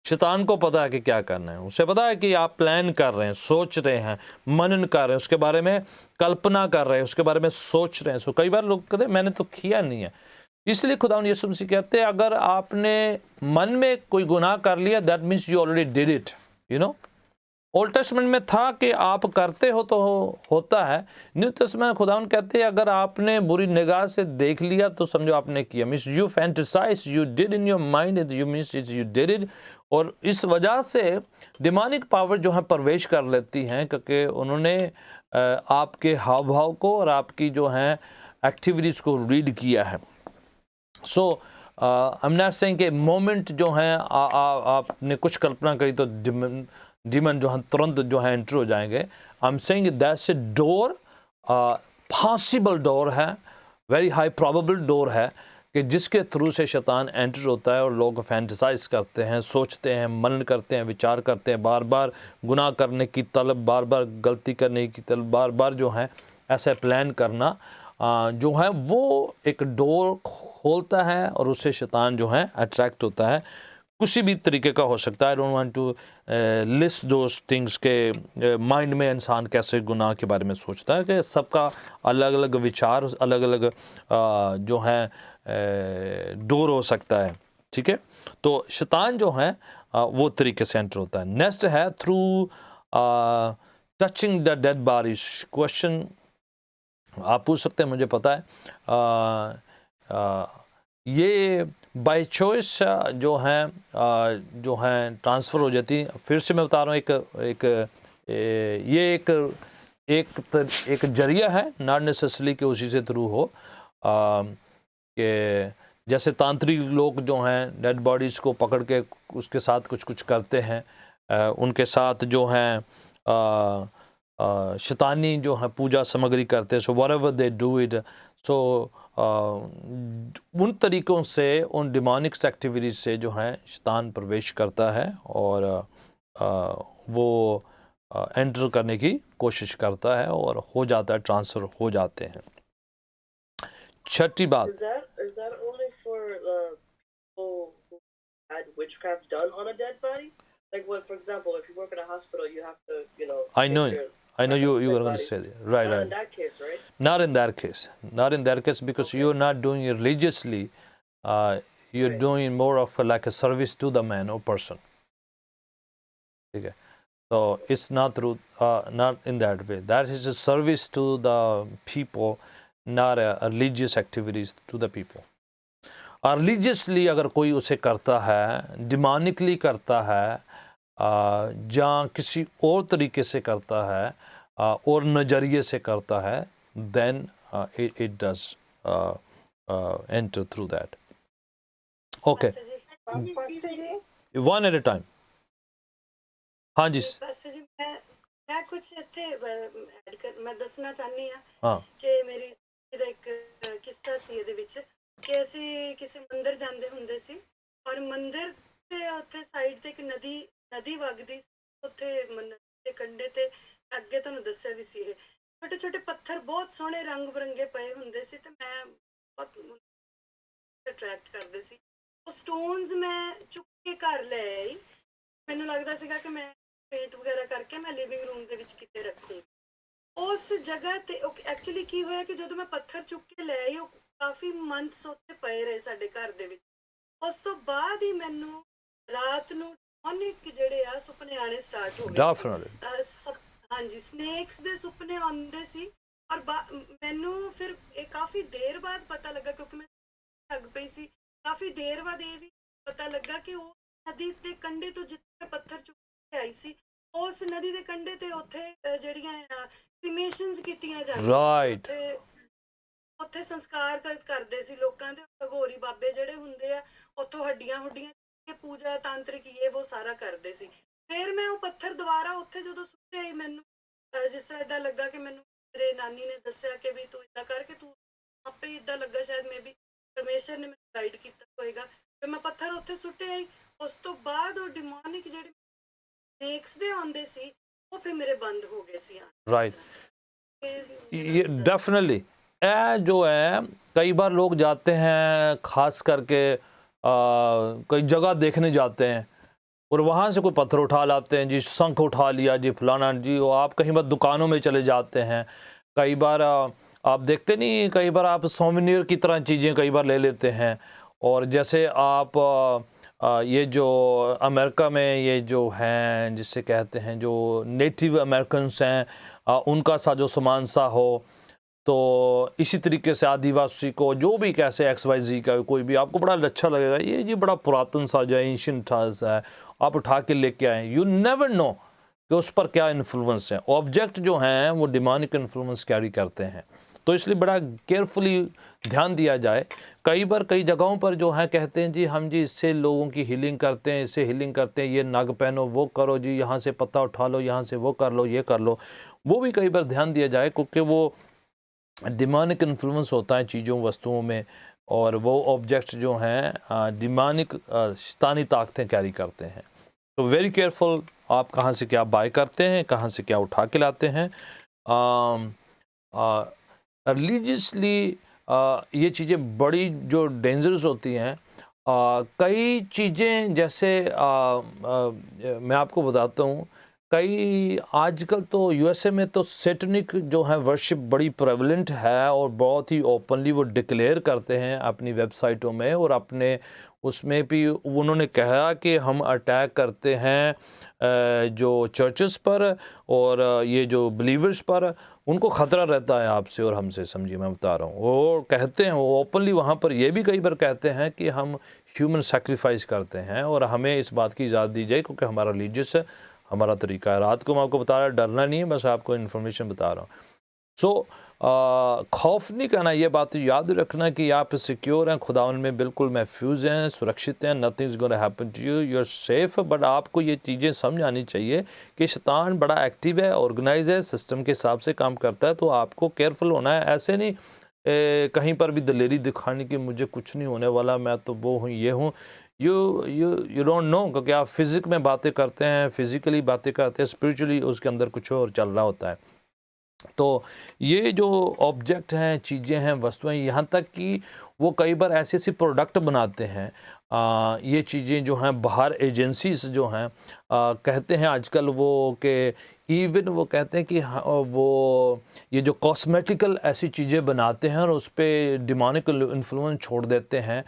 शैतान को पता है कि क्या करना है, उसे पता है कि आप प्लान कर रहे हैं, सोच रहे हैं, मनन कर रहे हैं, उसके बारे में कल्पना कर रहे हैं, उसके बारे में सोच रहे हैं। सो कई बार लोग कहते हैं मैंने तो किया नहीं है। इसलिए खुदावंद यीशु मसीह कहते हैं अगर आपने मन में कोई गुनाह कर लिया, that means you already did it. Old testament में था कि आप करते हो तो होता है। न्यू टेस्टमेंट में खुदावंद कहते हैं अगर आपने बुरी निगाह से देख लिया तो समझो आपने किया। Means you fantasise, you did in your mind, you means you did it. और इस वजह से डिमोनिक पावर जो है प्रवेश कर लेती हैं, क्योंकि उन्होंने आपके हाव भाव को और आपकी जो है एक्टिविटीज़ को रीड किया है। सो आई एम नॉट सेइंग कि मोमेंट जो है आपने कुछ कल्पना करी तो डीमन जो है तुरंत जो है एंटर हो जाएंगे। I am saying that's a door, possible door है, वेरी हाई प्रोबेबल डोर है कि जिसके थ्रू से शैतान एंटर होता है और लोग फैंटेसाइज करते हैं, सोचते हैं, मनन करते हैं, विचार करते हैं, बार बार गुनाह करने की तलब, बार बार गलती करने की तलब, बार बार जो है ऐसे प्लान करना जो है वो एक डोर खोलता है और उससे शैतान जो है अट्रैक्ट होता है। किसी भी तरीके का हो सकता है। I don't want to list those things के माइंड में इंसान कैसे गुनाह के बारे में सोचता है, कि सबका अलग अलग विचार, अलग अलग जो है डोर हो सकता है, ठीक है। तो शैतान जो है वो तरीके से एंटर होता है। नेक्स्ट है through touching the dead bodies. Question आप पूछ सकते हैं, मुझे पता है ये बाय चॉइस जो है ट्रांसफ़र हो जाती है। फिर से मैं बता रहा हूँ, ये एक जरिया है, नॉट नेसेसरी कि उसी से थ्रू हो। कि जैसे तांत्रिक लोग जो हैं डेड बॉडीज़ को पकड़ के उसके साथ कुछ कुछ करते हैं, उनके साथ जो हैं शैतानी जो है पूजा सामग्री करते हैं। So whatever they do it, so उन तरीक़ों से, उन डिमोनिक्स एक्टिविटीज़ से जो है शैतान प्रवेश करता है और वो एंटर करने की कोशिश करता है और हो जाता है, ट्रांसफ़र हो जाते हैं। छठी बात, Is that only for people who had witchcraft done on a dead body? Like, what, for example, if you work in a hospital, you have to, I know you were going to say that. Right. Not in that case, right? Not in that case, because Okay. you're not doing it religiously. You're Right. doing more of like a service to the man or person. Okay. So it's not through, not in that way. That is a service to the people not religious activities to the people. Religiously अगर कोई उसे करता है, डिमानिकली करता है, या किसी और तरीके से करता है, और नज़रिए से करता है, then it does enter through that. Okay, pastor ji one at a time. हाँ जी, पास्टर जी मैं कुछ ਇੱਥੇ ਐਡ ਕਰ ਮੈਂ ਦੱਸਣਾ ਚਾਹਨੀ ਆ हाँ ਕਿ ਮੇਰੀ ਇਹਦਾ ਇੱਕ ਕਿੱਸਾ ਸੀ ਇਹਦੇ ਵਿੱਚ ਕਿ ਅਸੀਂ ਕਿਸੇ ਮੰਦਿਰ ਜਾਂਦੇ ਹੁੰਦੇ ਸੀ ਔਰ ਮੰਦਿਰ ਤੇ ਉੱਥੇ ਸਾਈਡ ਤੇ ਇੱਕ ਨਦੀ ਵਗਦੀ ਸੀ ਉੱਥੇ ਨਦੀ ਦੇ ਕੰਢੇ ਤੇ ਅੱਗੇ ਤੁਹਾਨੂੰ ਦੱਸਿਆ ਵੀ ਸੀ ਇਹ ਛੋਟੇ ਛੋਟੇ ਪੱਥਰ ਬਹੁਤ ਸੋਹਣੇ ਰੰਗ ਬਰੰਗੇ ਪਏ ਹੁੰਦੇ ਸੀ ਤੇ ਮੈਂ ਬਹੁਤ ਅਟਰੈਕਟ ਕਰਦੇ ਸੀ ਉਹ ਸਟੋਨਸ ਮੈਂ ਚੁੱਕ ਕੇ ਘਰ ਲੈ ਆਈ ਮੈਨੂੰ ਲੱਗਦਾ ਸੀਗਾ ਕਿ ਮੈਂ ਪੇਂਟ ਵਗੈਰਾ ਕਰਕੇ ਮੈਂ ਲਿਵਿੰਗ ਰੂਮ ਦੇ ਵਿੱਚ ਕਿਤੇ ਰੱਖੂੰ ਉਸ ਜਗ੍ਹਾ ਤੇ ਐਕਚੁਅਲੀ ਕੀ ਹੋਇਆ ਕਿ ਜਦੋਂ ਮੈਂ ਪੱਥਰ ਚੁੱਕ ਕੇ ਲੈ ਆਈ ਉਹ ਕਾਫੀ ਮੰਥਸ ਉੱਥੇ ਪਏ ਰਹੇ ਸਾਡੇ ਘਰ ਦੇ ਵਿੱਚ ਉਸ ਤੋਂ ਬਾਅਦ ਹੀ ਮੈਨੂੰ ਰਾਤ ਨੂੰ ਅਨੇਕ ਜਿਹੜੇ ਆ ਸੁਪਨੇ ਆਣੇ ਸਟਾਰਟ ਹੋ ਗਏ definitely. ਹਾਂਜੀ ਸਨੇਕਸ ਦੇ ਸੁਪਨੇ ਆਉਂਦੇ ਸੀ ਔਰ ਮੈਨੂੰ ਫਿਰ ਇਹ ਕਾਫੀ ਦੇਰ ਬਾਅਦ ਪਤਾ ਲੱਗਾ ਕਿਉਂਕਿ ਮੈਂ ਥੱਕ ਪਈ ਸੀ ਕਾਫੀ ਦੇਰ ਬਾਅਦ ਇਹ ਵੀ ਪਤਾ ਲੱਗਾ ਕਿ ਉਹ ਨਦੀ ਦੇ ਕੰਢੇ ਤੋਂ ਜਿੱਥੇ ਪੱਥਰ ਚੁੱਕ ਕੇ ਆਈ ਸੀ ਉਸ ਨਦੀ ਦੇ ਕੰਢੇ ਤੇ ਉੱਥੇ ਜਿਹੜੀਆਂ ਕ੍ਰੀਮੇਸ਼ਨਸ ਕੀਤੀਆਂ ਜਾਂਦੀਆਂ Right. ਉੱਥੇ ਸੰਸਕਾਰ ਕਰਦੇ ਸੀ ਲੋਕਾਂ ਦੇ ਅਘੋਰੀ ਬਾਬੇ ਜਿਹੜੇ ਹੁੰਦੇ ਆ ਉੱਥੋਂ ਹੱਡੀਆਂ ਪੂਜਾ ਤਾਂਤਰਿਕ ਇਹ ਉਹ ਸਾਰਾ ਕਰਦੇ ਸੀ ਫਿਰ ਮੈਂ ਉਹ ਪੱਥਰ ਦੁਬਾਰਾ ਉੱਥੇ ਜਦੋਂ ਸੁੱਟਿਆ ਹੀ ਮੈਨੂੰ ਜਿਸ ਤਰ੍ਹਾਂ ਏਦਾਂ ਲੱਗਾ ਕਿ ਮੈਨੂੰ ਮੇਰੇ ਨਾਨੀ ਨੇ ਦੱਸਿਆ ਕਿ ਵੀ ਤੂੰ ਏਦਾਂ ਕਰਕੇ ਤੂੰ ਆਪੇ ਏਦਾਂ ਲੱਗਾ ਸ਼ਾਇਦ ਮੇ ਵੀ ਪਰਮੇਸ਼ਰ ਨੇ ਮੈਨੂੰ ਗਾਈਡ ਕੀਤਾ ਹੋਏਗਾ ਫਿਰ ਮੈਂ ਪੱਥਰ ਉੱਥੇ ਸੁੱਟਿਆ ਹੀ ਉਸ ਤੋਂ ਬਾਅਦ ਉਹ ਡਿਮੋਨਿਕ ਜਿਹੜੇ ਸਨੇਕਸ ਦੇ ਆਉਂਦੇ ਸੀ ਉਹ ਫਿਰ ਮੇਰੇ ਬੰਦ ਹੋ ਗਏ ਸੀ Right. ये डेफिनेटली जो है कई बार लोग जाते हैं खास करके कई जगह देखने जाते हैं और वहाँ से कोई पत्थर उठा लाते हैं जी, शंख उठा लिया जी, फलाना जी, और आप कहीं बार दुकानों में चले जाते हैं कई बार आप देखते नहीं, कई बार आप सोवेनियर की तरह चीज़ें कई बार ले लेते हैं। और जैसे आप ये जो अमेरिका में ये जो हैं जिसे कहते हैं जो नेटिव अमेरिकन्स हैं उनका साजो सामान सा हो, तो इसी तरीके से आदिवासी को जो भी कैसे XYZ का कोई भी आपको बड़ा अच्छा लगेगा, ये बड़ा पुरातन सा जो एंशिएंट है, आप उठा के लेके आए, यू नेवर नो कि उस पर क्या इन्फ्लुएंस है। ऑब्जेक्ट जो हैं वो डिमोनिक इन्फ्लुएंस कैरी करते हैं, तो इसलिए बड़ा केयरफुली ध्यान दिया जाए। कई बार कई जगहों पर जो है कहते हैं जी हम जी इससे लोगों की हीलिंग करते हैं, इससे हीलिंग करते हैं, ये नग पहनो, वो करो जी, यहाँ से पत्ता उठा लो, यहाँ से वो कर लो, ये कर लो, वो भी कई बार ध्यान दिया जाए क्योंकि वो डिमोनिक इन्फ्लुएंस होता है चीज़ों वस्तुओं में, और वो ऑब्जेक्ट्स जो हैं डिमोनिक शैतानी ताकतें कैरी करते हैं। तो वेरी केयरफुल आप कहाँ से क्या बाय करते हैं, कहाँ से क्या उठा के लाते हैं। रिलीजियसली ये चीज़ें बड़ी जो डेंजरस होती हैं। कई चीज़ें जैसे मैं आपको बताता हूँ, कई आजकल तो यूएसए में तो सेटनिक जो है वर्शिप बड़ी प्रेवलेंट है और बहुत ही ओपनली वो डिक्लेयर करते हैं अपनी वेबसाइटों में, और अपने उसमें भी उन्होंने कहा कि हम अटैक करते हैं जो चर्चेस पर और ये जो बिलीवर्स पर, उनको ख़तरा रहता है आपसे और हमसे, समझिए मैं बता रहा हूँ। वो कहते हैं, वो ओपनली वहाँ पर ये भी कई बार कहते हैं कि हम ह्यूमन सेक्रीफाइस करते हैं और हमें इस बात की इजाज़त दी जाए क्योंकि हमारा रिलीजियस है, हमारा तरीका है। रात को मैं आपको बता रहा, डरना नहीं है, बस आपको इन्फॉर्मेशन बता रहा हूँ। सो खौफ नहीं करना, ये बात याद रखना कि आप सिक्योर हैं, खुदावन में बिल्कुल महफूज हैं, सुरक्षित हैं, nothing is gonna happen to you, you are safe. But आपको ये चीज़ें समझ आनी चाहिए कि शैतान बड़ा एक्टिव है, ऑर्गेनाइज है, सिस्टम के हिसाब से काम करता है, तो आपको केयरफुल होना है। ऐसे नहीं कहीं पर भी दलेरी दिखाने की मुझे कुछ नहीं होने वाला, मैं तो वो हूँ, ये हूँ। यू डोंट नो, क्योंकि आप फिज़िक में बातें करते हैं, फिज़िकली बातें करते हैं, स्पिरिचुअली उसके अंदर कुछ और चल रहा होता है। तो ये जो ऑब्जेक्ट हैं, चीज़ें हैं, वस्तुएं, यहाँ तक कि वो कई बार ऐसे ऐसे प्रोडक्ट बनाते हैं, ये चीज़ें जो हैं बाहर एजेंसीज जो हैं कहते हैं आजकल वो कि इवन वो कहते हैं कि वो ये जो कॉस्मेटिकल ऐसी चीज़ें बनाते हैं और उस पर डिमोनिक इन्फ्लुएंस छोड़ देते हैं,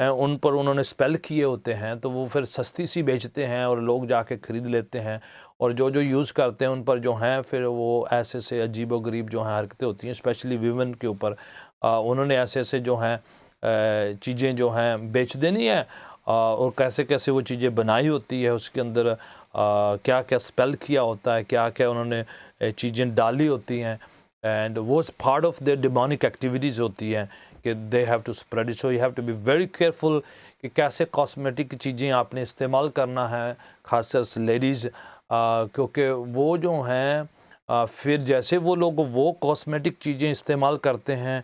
उन पर उन्होंने स्पेल किए होते हैं, तो वो फिर सस्ती सी बेचते हैं और लोग जाके ख़रीद लेते हैं, और जो जो यूज़ करते हैं उन पर जो हैं फिर वो ऐसे से अजीब व गरीब जो हैं हरकतें होती हैं, स्पेशली वीमेन के ऊपर उन्होंने ऐसे ऐसे जो हैं चीज़ें जो हैं बेच देनी है, और कैसे कैसे वो चीज़ें बनाई होती है, उसके अंदर क्या क्या स्पेल किया होता है, क्या क्या उन्होंने चीज़ें डाली होती हैं, एंड वो part of their demonic activities होती हैं कि they have to spread it. So you have to be very careful कि कैसे कॉस्मेटिक चीज़ें आपने इस्तेमाल करना है, खासकर लेडीज़, क्योंकि वो जो हैं फिर जैसे वो लोग वो कॉस्मेटिक चीज़ें इस्तेमाल करते हैं,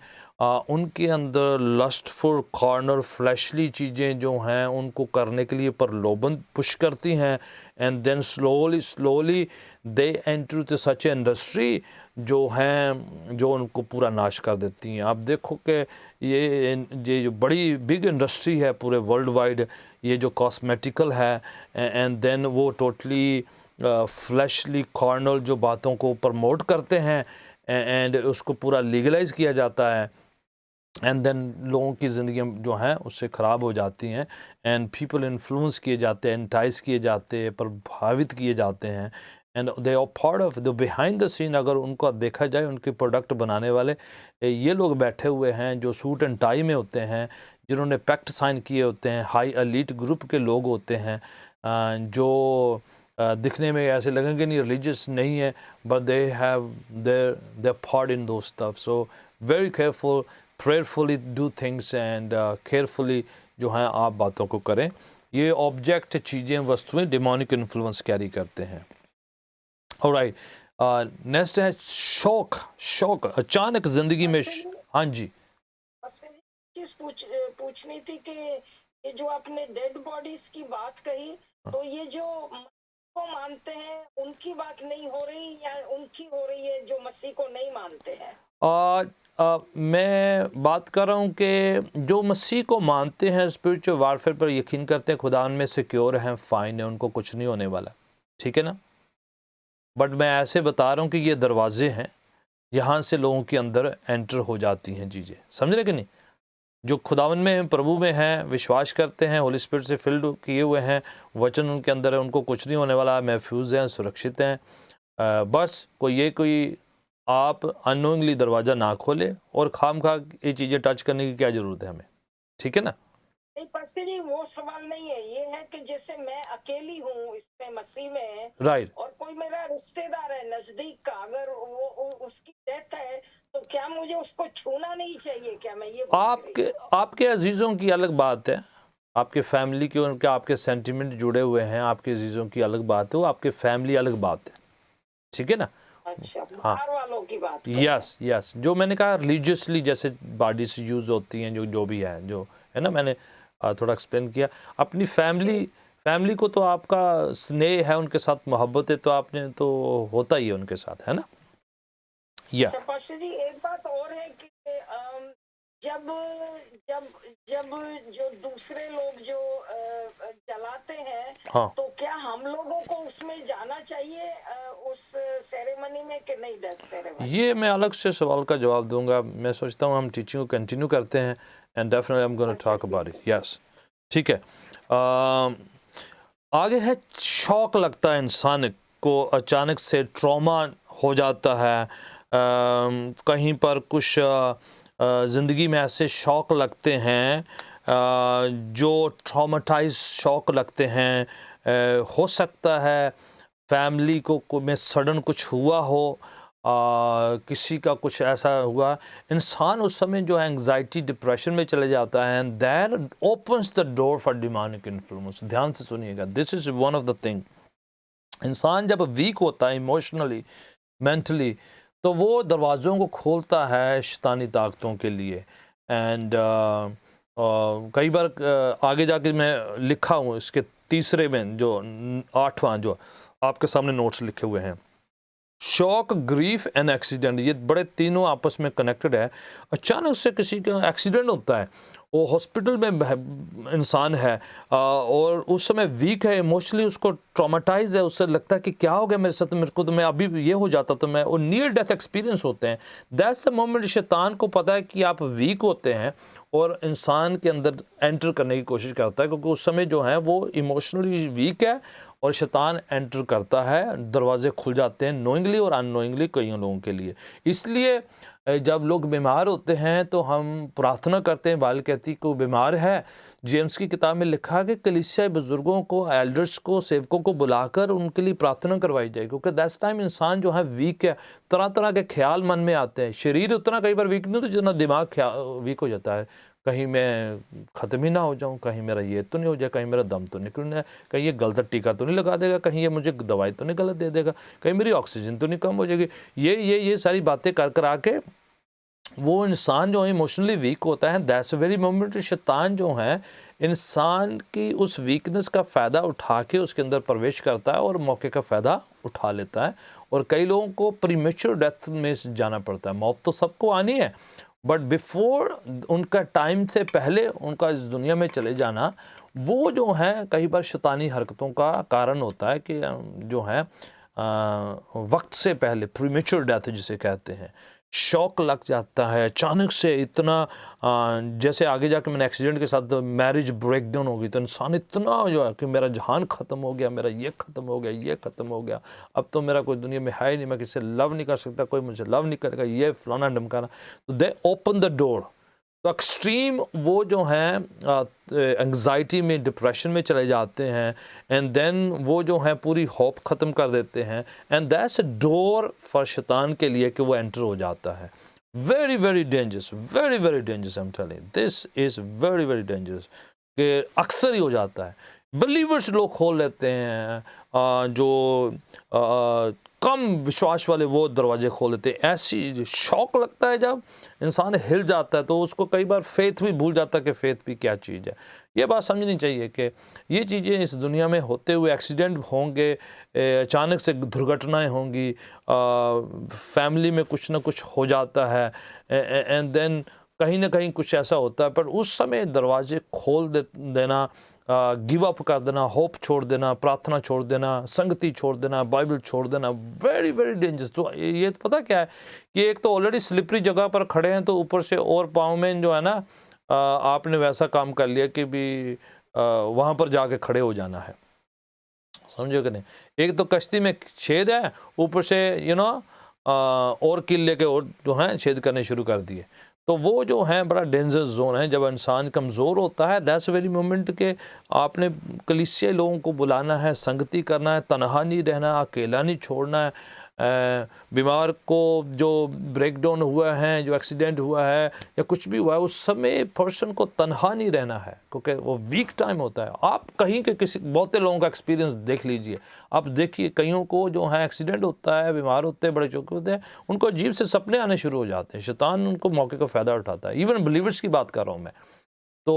उनके अंदर लस्टफुल कॉर्नर फ्लैशली चीज़ें जो हैं उनको करने के लिए प्रलोभन पुश करती हैं, and then slowly they enter to such industry जो हैं जो उनको पूरा नाश कर देती हैं। आप देखो कि ये जो बड़ी बिग इंडस्ट्री है पूरे वर्ल्ड वाइड, ये जो कॉस्मेटिकल है, एंड देन वो टोटली फ्लैशली कॉर्नल जो बातों को प्रमोट करते हैं, एंड उसको पूरा लीगलाइज किया जाता है, एंड देन लोगों की ज़िंदगी जो हैं उससे ख़राब हो जाती हैं, एंड पीपल इन्फ्लुएंस किए जाते हैं, एंटाइज किए जाते हैं, प्रभावित किए जाते हैं, and they are part of the behind the scene. अगर उनको देखा जाए, उनके प्रोडक्ट बनाने वाले ये लोग बैठे हुए हैं जो सूट एंड टाई में होते हैं, जिन्होंने पैक्ट साइन किए होते हैं, हाई एलीट ग्रुप के लोग होते हैं, जो दिखने में ऐसे लगेंगे नहीं रिलीजियस नहीं है, but they have their part in दो stuff. So very careful, prayerfully do things, and carefully जो है आप बातों को करें। ये ऑब्जेक्ट, चीज़ें, वस्तुएं डिमोनिक इन्फ्लुएंस कैरी करते हैं। ऑलराइट, नेक्स्ट है शौक अचानक ज़िंदगी में हाँ जी चीज पूछनी थी कि ये जो आपने डेड बॉडीज की बात कही, तो ये जो को मानते हैं उनकी बात नहीं हो रही या उनकी हो रही है जो मसीह को नहीं मानते हैं? मैं बात कर रहा हूँ कि जो मसीह को मानते हैं, स्पिरिचुअल वारफेयर पर यकीन करते हैं, खुदा उनमें सिक्योर हैं, फाइन है, उनको कुछ नहीं होने वाला, ठीक है ना। बट मैं ऐसे बता रहा हूँ कि ये दरवाजे हैं, यहाँ से लोगों के अंदर एंटर हो जाती हैं चीज़ें, समझ रहे कि नहीं। जो खुदावन में हैं, प्रभु में हैं, विश्वास करते हैं, होली स्पिरिट से फिल्ड किए हुए हैं, वचन उनके अंदर है, उनको कुछ नहीं होने वाला, महफूज हैं, सुरक्षित हैं। बस कोई आप अननोइंगली दरवाज़ा ना खोले और खामखा ये चीज़ें टच करने की क्या ज़रूरत है हमें, ठीक है ना। नहीं पास्टर जी, वो सवाल नहीं है, ये है कि जैसे मैं अकेली हूँ इसमें मसीह में, राइट, और कोई मेरा रिश्तेदार है नजदीक का, अगर वो उसकी डेथ है तो क्या मुझे उसको छूना नहीं चाहिए? क्या मैं ये आपके अजीज़ों की अलग बात है, आपके फैमिली के उनके आपके सेंटिमेंट जुड़े हुए हैं, आपके अजीज़ों की अलग बात है, वो आपके फैमिली अलग बात है, ठीक है ना। अच्छा, हाँ, बाहर वालों की बात यस, जो मैंने कहा रिलीजियसली जैसे बॉडी से यूज़ होती हैं, जो भी है, जो है ना, मैंने थोड़ा एक्सप्लेन किया। अपनी फैमिली को तो आपका स्नेह है, उनके साथ मोहब्बत है, तो आपने तो होता ही है उनके साथ, है ना। या अच्छा पास्टर जी, एक बात और है कि जब जब जब जो दूसरे लोग जो जलाते हैं, हाँ, तो क्या हम लोगों को उसमें जाना चाहिए उस सेरेमनी में कि नहीं? डेथ सेरेमनी ये मैं अलग से सवाल का जवाब दूंगा। मैं सोचता हूँ हम टीचिंग को कंटिन्यू करते हैं, and definitely I am gonna talk about it. Yes, ठीक है। आगे है शौक लगता है इंसान को, अचानक से ट्रॉमा हो जाता है, कहीं पर कुछ ज़िंदगी में ऐसे शौक लगते हैं जो ट्रॉमाटाइज शौक लगते हैं। हो सकता है फैमिली को में सडन कुछ हुआ हो, किसी का कुछ ऐसा हुआ, इंसान उस समय जो है एंग्जाइटी डिप्रेशन में चले जाता है, and that opens the door for demonic influence. ध्यान से सुनिएगा, this is one of the thing. इंसान जब वीक होता है इमोशनली, मेंटली, तो वो दरवाज़ों को खोलता है शैतानी ताकतों के लिए। एंड कई बार आगे जाके मैं लिखा हूँ इसके तीसरे में, जो 8वां जो आपके सामने नोट्स लिखे हुए हैं, शॉक, ग्रीफ एंड एक्सीडेंट, ये बड़े तीनों आपस में कनेक्टेड है। अचानक से किसी का एक्सीडेंट होता है, वो हॉस्पिटल में इंसान है और उस समय वीक है, इमोशनली उसको ट्रॉमाटाइज है, उससे लगता है कि क्या हो गया मेरे साथ, मेरे को तो मैं अभी ये हो जाता तो मैं, और नियर डेथ एक्सपीरियंस होते हैं। दैट्स द मोमेंट शैतान को पता है कि आप वीक होते हैं और इंसान के अंदर एंटर करने की कोशिश करता है, क्योंकि उस समय जो है वो इमोशनली वीक है और शैतान एंटर करता है, दरवाजे खुल जाते हैं नोइंगली और अननोइंगली कई लोगों के लिए। इसलिए जब लोग बीमार होते हैं तो हम प्रार्थना करते हैं, बाइबल कहती है कि वो बीमार है। जेम्स की किताब में लिखा है कि कलीसिया बुज़ुर्गों को, एल्डर्स को, सेवकों को बुलाकर उनके लिए प्रार्थना करवाई जाए, क्योंकि दैट्स टाइम इंसान जो है वीक है, तरह तरह के ख्याल मन में आते हैं। शरीर उतना कई बार वीक नहीं होता जितना दिमाग वीक हो जाता है। कहीं मैं ख़त्म ही ना हो जाऊं, कहीं मेरा ये तो नहीं हो जाए, कहीं मेरा दम तो निकल जाए, कहीं ये गलत टीका तो नहीं लगा देगा, कहीं ये मुझे दवाई तो नहीं गलत दे देगा, कहीं मेरी ऑक्सीजन तो नहीं कम हो जाएगी। ये सारी बातें कर कर आके वो इंसान जो इमोशनली वीक होता है, दैट्स अ वेरी मोमेंट शैतान जो है इंसान की उस वीकनेस का फ़ायदा उठा के उसके अंदर प्रवेश करता है और मौके का फ़ायदा उठा लेता है। और कई लोगों को प्रीमेच्योर डेथ में जाना पड़ता है। मौत तो सबको आनी है, बट बिफोर उनका टाइम से पहले उनका इस दुनिया में चले जाना, वो जो है कई बार शैतानी हरकतों का कारण होता है कि जो है वक्त से पहले प्रीमेच्योर डेथ जिसे कहते हैं, शॉक लग जाता है अचानक से इतना। जैसे आगे जाके मैंने एक्सीडेंट के साथ मैरिज ब्रेक डाउन हो गई, तो इंसान इतना जो है कि मेरा जहान ख़त्म हो गया, मेरा ये ख़त्म हो गया, ये ख़त्म हो गया, अब तो मेरा कोई दुनिया में है ही नहीं, मैं किसी से लव नहीं कर सकता, कोई मुझे लव नहीं करेगा, ये फलाना ढमकाना। तो दे ओपन द डोर। तो एक्सट्रीम वो जो हैं एंग्जाइटी में, डिप्रेशन में चले जाते हैं, एंड देन वो जो है पूरी होप ख़त्म कर देते हैं, and that's a door for शैतान के लिए कि वो एंटर हो जाता है। Very very dangerous, very very dangerous, I am telling, this is very very dangerous कि अक्सर ही हो जाता है। बिलीवर्स लोग खोल लेते हैं, जो कम विश्वास वाले वो दरवाजे खोल लेते हैं। ऐसी शौक लगता है जब इंसान हिल जाता है, तो उसको कई बार फेथ भी भूल जाता है कि फेथ भी क्या चीज़ है। ये बात समझनी चाहिए कि ये चीज़ें इस दुनिया में होते हुए, एक्सीडेंट होंगे, अचानक से दुर्घटनाएं होंगी, फैमिली में कुछ ना कुछ हो जाता है, एंड देन कहीं ना कहीं कुछ ऐसा होता है, पर उस समय दरवाजे खोल देना, गिव अप कर देना, होप छोड़ देना, प्रार्थना छोड़ देना, संगति छोड़ देना, बाइबल छोड़ देना, वेरी वेरी डेंजरस। तो ये तो पता क्या है कि एक तो ऑलरेडी स्लिपरी जगह पर खड़े हैं, तो ऊपर से और पाँव में जो है ना, आपने वैसा काम कर लिया कि भी वहाँ पर जाके खड़े हो जाना है। समझो कि नहीं? एक तो कश्ती में छेद है, ऊपर से और किले के और जो हैं छेद करने शुरू कर दिए। तो वो जो है बड़ा डेंजरस जोन है। जब इंसान कमज़ोर होता है, दैट्स वेरी मोमेंट के आपने कलीसिया लोगों को बुलाना है, संगति करना है, तनहा नहीं रहना, अकेला नहीं छोड़ना है। बीमार को जो ब्रेक डाउन हुआ है, जो एक्सीडेंट हुआ है या कुछ भी हुआ है, उस समय पर्सन को तनहा नहीं रहना है, क्योंकि वो वीक टाइम होता है। आप कहीं के किसी बहुते लोगों का एक्सपीरियंस देख लीजिए, आप देखिए कईयों को जो है एक्सीडेंट होता है, बीमार होते हैं, बड़े चौके होते हैं, उनको अजीब से सपने आने शुरू हो जाते हैं। शैतान उनको मौके का फ़ायदा उठाता है। इवन बिलीवर्स की बात कर रहा हूँ मैं, तो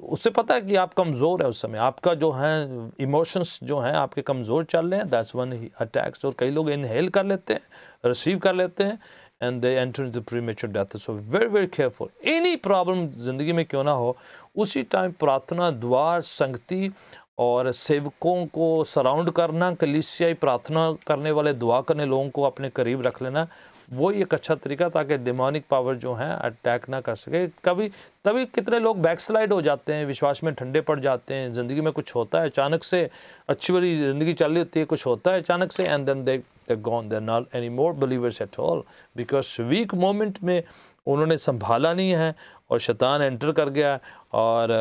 उससे पता है कि आप कमज़ोर है, उस समय आपका जो है इमोशंस जो हैं आपके कमज़ोर चल रहे हैं, दैट्स व्हेन ही अटैक्स। और कई लोग इनहेल कर लेते हैं, रिसीव कर लेते हैं, and they enter into premature death. So very very careful. Any problem ज़िंदगी में क्यों ना हो, उसी टाइम प्रार्थना, दुआ, संगति और सेवकों को सराउंड करना, कलीसियाई प्रार्थना करने वाले, दुआ करने लोगों को अपने करीब रख लेना, वो एक अच्छा तरीका, ताकि डिमोनिक पावर जो है अटैक ना कर सके। तभी कितने लोग बैकस्लाइड हो जाते हैं, विश्वास में ठंडे पड़ जाते हैं। ज़िंदगी में कुछ होता है अचानक से, अच्छी वाली ज़िंदगी चल रही होती है, कुछ होता है अचानक से, and then they gone, they are not any more believers at all, because weak moment में उन्होंने संभाला नहीं है और शैतान एंटर कर गया, और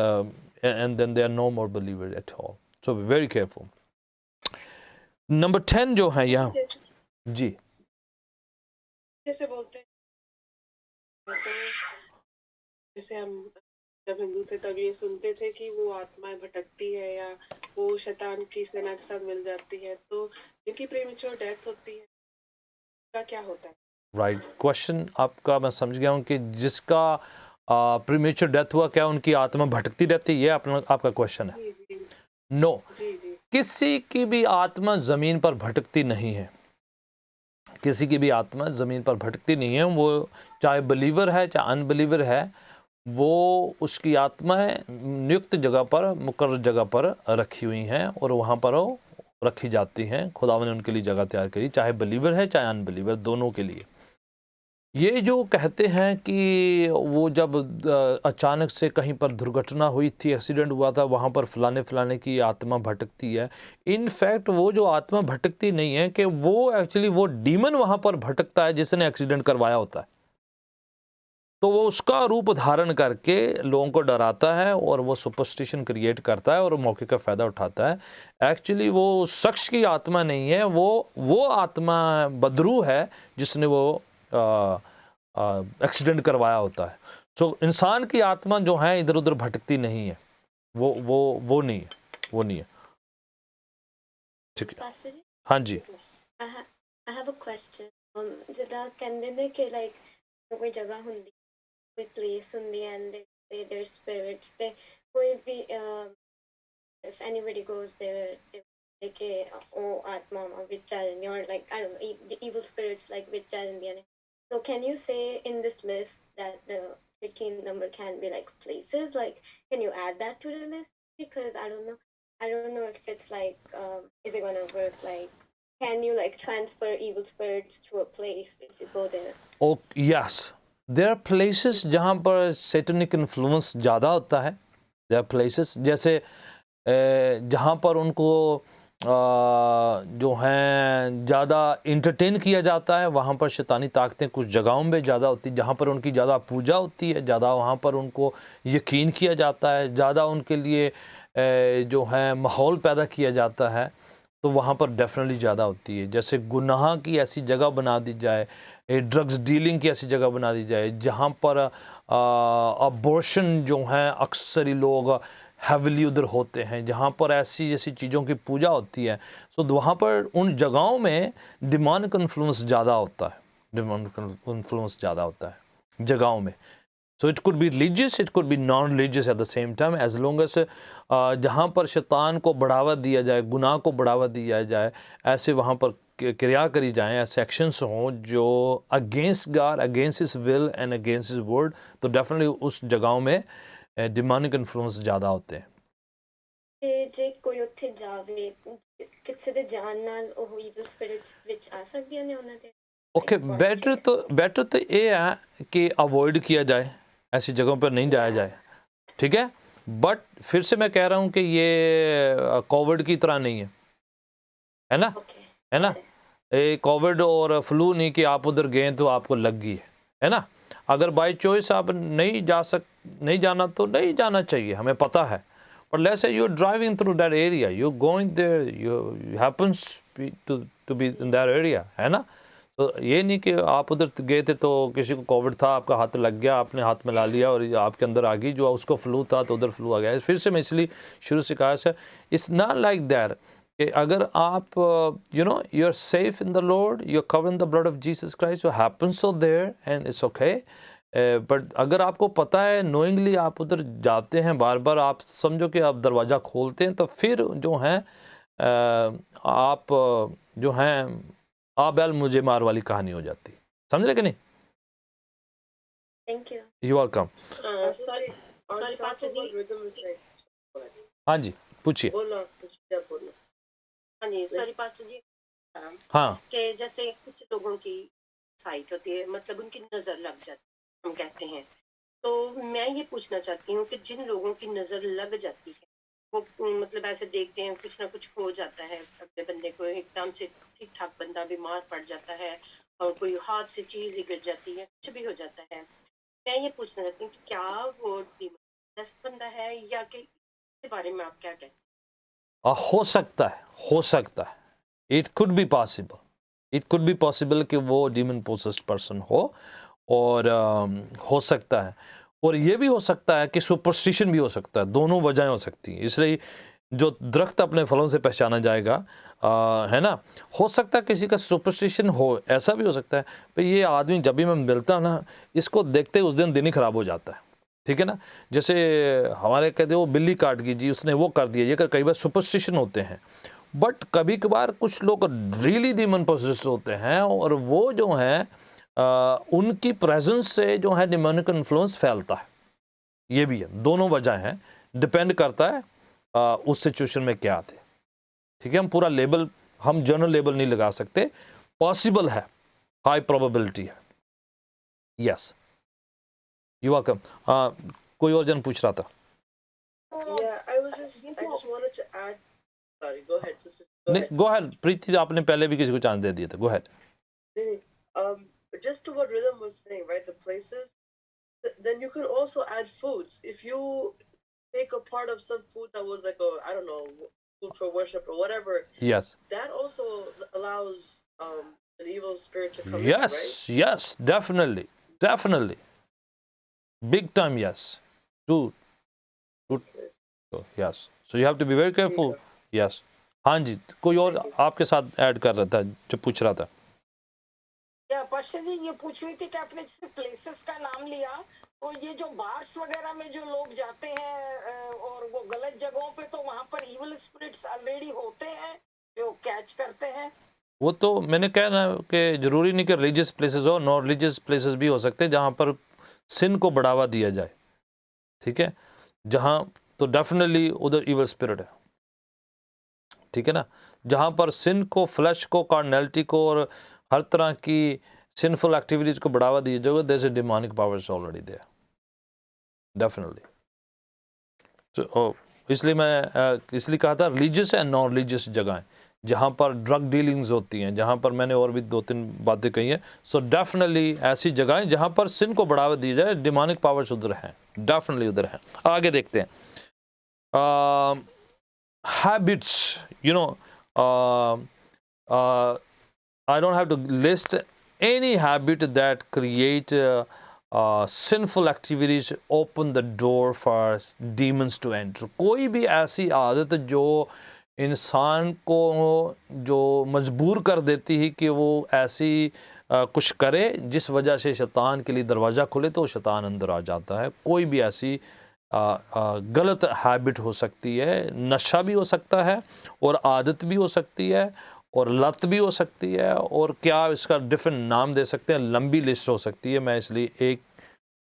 and then they are no more believers at all. So be very careful. Number 10 जो है यहाँ, जी जैसे बोलते हैं, तो जैसे हम जब हिंदू थे तब ये सुनते थे कि वो आत्माएं भटकती है या वो शैतान की सेना के साथ मिल जाती है, तो जिनकी प्रीमेच्योर डेथ होती है का क्या होता है? राइट क्वेश्चन आपका, मैं समझ गया हूँ कि जिसका प्रीमेच्योर डेथ हुआ, क्या उनकी आत्मा भटकती रहती है, ये आपका क्वेश्चन है? जी जी नो, जी जी किसी की भी आत्मा ज़मीन पर भटकती नहीं है। किसी की भी आत्मा ज़मीन पर भटकती नहीं है। वो चाहे बिलीवर है चाहे अनबिलीवर है, वो उसकी आत्माएं नियुक्त जगह पर, मुकर्रर जगह पर रखी हुई हैं, और वहाँ पर वो रखी जाती हैं। खुदा ने उनके लिए जगह तैयार करी, चाहे बिलीवर है चाहे अनबिलीवर, दोनों के लिए। ये जो कहते हैं कि वो जब अचानक से कहीं पर दुर्घटना हुई थी, एक्सीडेंट हुआ था, वहाँ पर फलाने की आत्मा भटकती है, इनफैक्ट वो जो आत्मा भटकती नहीं है, कि वो एक्चुअली वो डीमन वहाँ पर भटकता है जिसने एक्सीडेंट करवाया होता है। तो वो उसका रूप धारण करके लोगों को डराता है और वो सुपरस्टिशन क्रिएट करता है और मौके का फ़ायदा उठाता है। एक्चुअली वो उस शख्स की आत्मा नहीं है, वो आत्मा बदरू है जिसने वो एक्सीडेंट करवाया होता है। सो इंसान की आत्मा जो है इधर उधर भटकती नहीं है, वो नहीं है, वो नहीं है। ठीक है, Pastor ji, हाँ जी। I have a question. ਜਿੱਦਾਂ ਕਹਿੰਦੇ ਨੇ ਕਿ like ਕੋਈ ਜਗ੍ਹਾ ਹੁੰਦੀ, ਕੋਈ place ਹੁੰਦੀ ਹੈ and they say their spirits ਤੇ ਕੋਈ ਵੀ if anybody goes there they say ਕਿ ਉਹ ਆਤਮਾਵਾਂ ਵਿੱਚ ਆ ਜਾਂਦੀਆਂ or like I don't know the evil spirits like ਵਿੱਚ ਆ ਜਾਂਦੀਆਂ ਨੇ. So can you say in this list that the 13th number can be like places? Like can you add that to the list? Because I don't know if it's like is it gonna work like can you like transfer evil spirits to a place if you go there? Oh yes, there are places जहाँ पर satanic influence ज़्यादा होता है। there are places जैसे जहाँ पर उनको जो हैं ज़्यादा इंटरटेन किया जाता है, वहाँ पर शैतानी ताकतें कुछ जगहों में ज़्यादा होती है। जहाँ पर उनकी ज़्यादा पूजा होती है, ज़्यादा वहाँ पर उनको यकीन किया जाता है, ज़्यादा उनके लिए जो है माहौल पैदा किया जाता है, तो वहाँ पर डेफिनेटली ज़्यादा होती है। जैसे गुनाह की ऐसी जगह बना दी जाए, ड्रग्स डीलिंग की ऐसी जगह बना दी जाए, जहाँ पर अबॉर्शन जो हैं अक्सर ही लोग हैविली उधर होते हैं, जहाँ पर ऐसी जैसी चीज़ों की पूजा होती है। सो वहाँ पर उन जगहों में डिमॉनिक इन्फ्लुएंस ज़्यादा होता है, डिमॉनिक इन्फ्लुएंस ज़्यादा होता है जगहों में। So it could be religious, it could be non religious at the same time, as long as जहाँ पर शैतान को बढ़ावा दिया जाए, गुनाह को बढ़ावा दिया जाए, ऐसे वहाँ पर क्रिया करी जाएँ, ऐसे एक्शंस हों जो against God, against his will and against his word, तो डेफिनेटली उस जगहों में डिमॉनिक इन्फ्लुएंस ज़्यादा होते हैं। ਤੇ ਜੇ ਕੋਈ ਉੱਥੇ ਜਾਵੇ ਕਿਸੇ ਦੇ ਜਾਣ ਨਾਲ ਉਹ evil spirits ਵਿੱਚ ਆ ਸਕਦੀਆਂ ਨੇ ਉਹਨਾਂ ਦੇ ओके, बेटर तो ये है कि अवॉइड किया जाए, ऐसी जगहों पर नहीं जाया जाए, ठीक है। बट फिर से मैं कह रहा हूँ कि ये कोविड की तरह नहीं है ना, ओके है ना। ये कोविड और फ्लू नहीं कि आप उधर गए तो आपको लग गई है ना। अगर बाय चॉइस आप नहीं जाना तो नहीं जाना चाहिए, हमें पता है। But let's say you are driving through that area, you going there, you happens to be in that area, है ना। तो ये नहीं कि आप उधर गए थे तो किसी को कोविड था, आपका हाथ लग गया, आपने हाथ मिला लिया और आपके अंदर आ गई, जो उसको फ्लू था तो उधर फ्लू आ गया। फिर से मैं इसलिए शुरू से कहा है, इट्स नॉट लाइक दैट कि अगर आप you know you are safe in the lord, you are covered in the blood of Jesus Christ, you happens so there and it's okay. But अगर आपको पता है नोइंगली आप उधर जाते हैं, बार बार आप समझो कि आप दरवाज़ा खोलते हैं, तो फिर जो हैं आप जो हैं आ बैल मुझे मार वाली कहानी हो जाती, समझ रहे कि नहीं। Thank you you welcome. sorry, On top Pastor of what ji. Rhythm is saying. हाँ जी, पूछिए। बोलो, बोलो। हाँ जी, सॉरी पास्टर जी। हाँ कि जैसे कुछ लोगों की साइट होती है, मतलब उनकी नजर लग जाती है, हम कहते हैं। तो मैं ये पूछना चाहती हूँ कि जिन लोगों की नजर लग जाती है, वो मतलब ऐसे देखते हैं कुछ ना कुछ हो जाता है अपने बंदे को, एकदम से ठीक ठाक बंदा बीमार पड़ जाता है और कोई हाथ से चीज ही गिर जाती है, कुछ भी हो जाता है। मैं ये पूछना चाहती हूँ कि क्या वो बीमार बंदा है या कि इसके बारे में आप क्या कहते हैं? हो सकता है, इट कुड बी पॉसिबल कि वो डीमन पोसेस्ड पर्सन हो, और हो सकता है, और ये भी हो सकता है कि सुपरस्टिशन भी हो सकता है। दोनों वजहें हो सकती हैं। इसलिए जो दरख्त अपने फलों से पहचाना जाएगा, है ना। हो सकता है किसी का सुपरस्टिशन हो, ऐसा भी हो सकता है भाई ये आदमी जब भी मैं मिलता हूँ ना, इसको देखते उस दिन ही ख़राब हो जाता है, ठीक है ना। जैसे हमारे कहते हैं वो बिल्ली काट गई जी, उसने वो कर दिया, ये कई बार सुपरस्टिशन होते हैं। बट कभी कभार कुछ लोग रियली डीमन पोसेस्ड होते हैं, और वो जो हैं उनकी प्रेजेंस से जो है डिमोनिक इन्फ्लुएंस फैलता है। ये भी है, दोनों वजह हैं, डिपेंड करता है उस सिचुएशन में क्या थे, ठीक है। हम पूरा लेबल, हम जनरल लेबल नहीं लगा सकते। पॉसिबल है, हाई प्रोबेबिलिटी है। Yes, you welcome. कोई और जन पूछ रहा था। Yeah, I just wanted to add. Sorry, go ahead, sister. Go नहीं, ahead. गो अहेड प्रीति, आपने पहले भी किसी को चांस दे दिए थे, go ahead. Just to what Rhythm was saying, right? The places. then you could also add foods. If you take a part of some food that was like a, I don't know, food for worship or whatever, Yes. that also allows an evil spirit to come in, right? Yes, yes, definitely, definitely. Big time, yes. True, true. Yes. So you have to be very careful. Yes. हाँ जी, कोई और आपके साथ add कर रहा था जो पूछ रहा था. या पास्टर जी ये पूछ रही थी कि आपने जैसे प्लेसेस का नाम लिया, तो ये जो बार्स वगैरह में जो लोग जाते हैं और वो गलत जगहों पे, तो वहां पर इविल स्पिरिट्स ऑलरेडी होते हैं जो कैच करते हैं. वो तो मैंने कहा ना कि ज़रूरी नहीं कि रिलीजियस प्लेसेस हो, नॉन रिलीजियस प्लेसेस भी हो सकते हैं जहाँ पर सिन को बढ़ावा दिया जाए. ठीक है, जहाँ तो डेफिनेटली उधर इविल स्पिरिट है. ठीक है ना, जहाँ पर सिन को, फ्लैश को, कार्नैलिटी को और हर तरह की सिनफुल एक्टिविटीज़ को बढ़ावा दिया जाएगा, there is a demonic powers already there, definitely. तो इसलिए मैं इसलिए कहा था रिलीजियस एंड नॉन रिलीजियस जगहें जहाँ पर ड्रग डीलिंग्स होती हैं, जहाँ पर मैंने और भी 2-3 बातें कही हैं. सो डेफिनेटली ऐसी जगहें जहाँ पर सिन को बढ़ावा दिया जाए, डिमोनिक पावर्स उधर हैं, डेफिनेटली उधर हैं. आगे देखते हैं. Habits, you know, I don't have to list any habit that create sinful activities, open the door for demons to enter. कोई भी ऐसी आदत जो इंसान को जो मजबूर कर देती है कि वो ऐसी कुछ करे जिस वजह से शैतान के लिए दरवाज़ा खुले, तो शैतान अंदर आ जाता है. कोई भी ऐसी गलत हैबिट हो सकती है, नशा भी हो सकता है और आदत भी हो सकती है और लत भी हो सकती है, और क्या इसका डिफरेंट नाम दे सकते हैं, लंबी लिस्ट हो सकती है. मैं इसलिए एक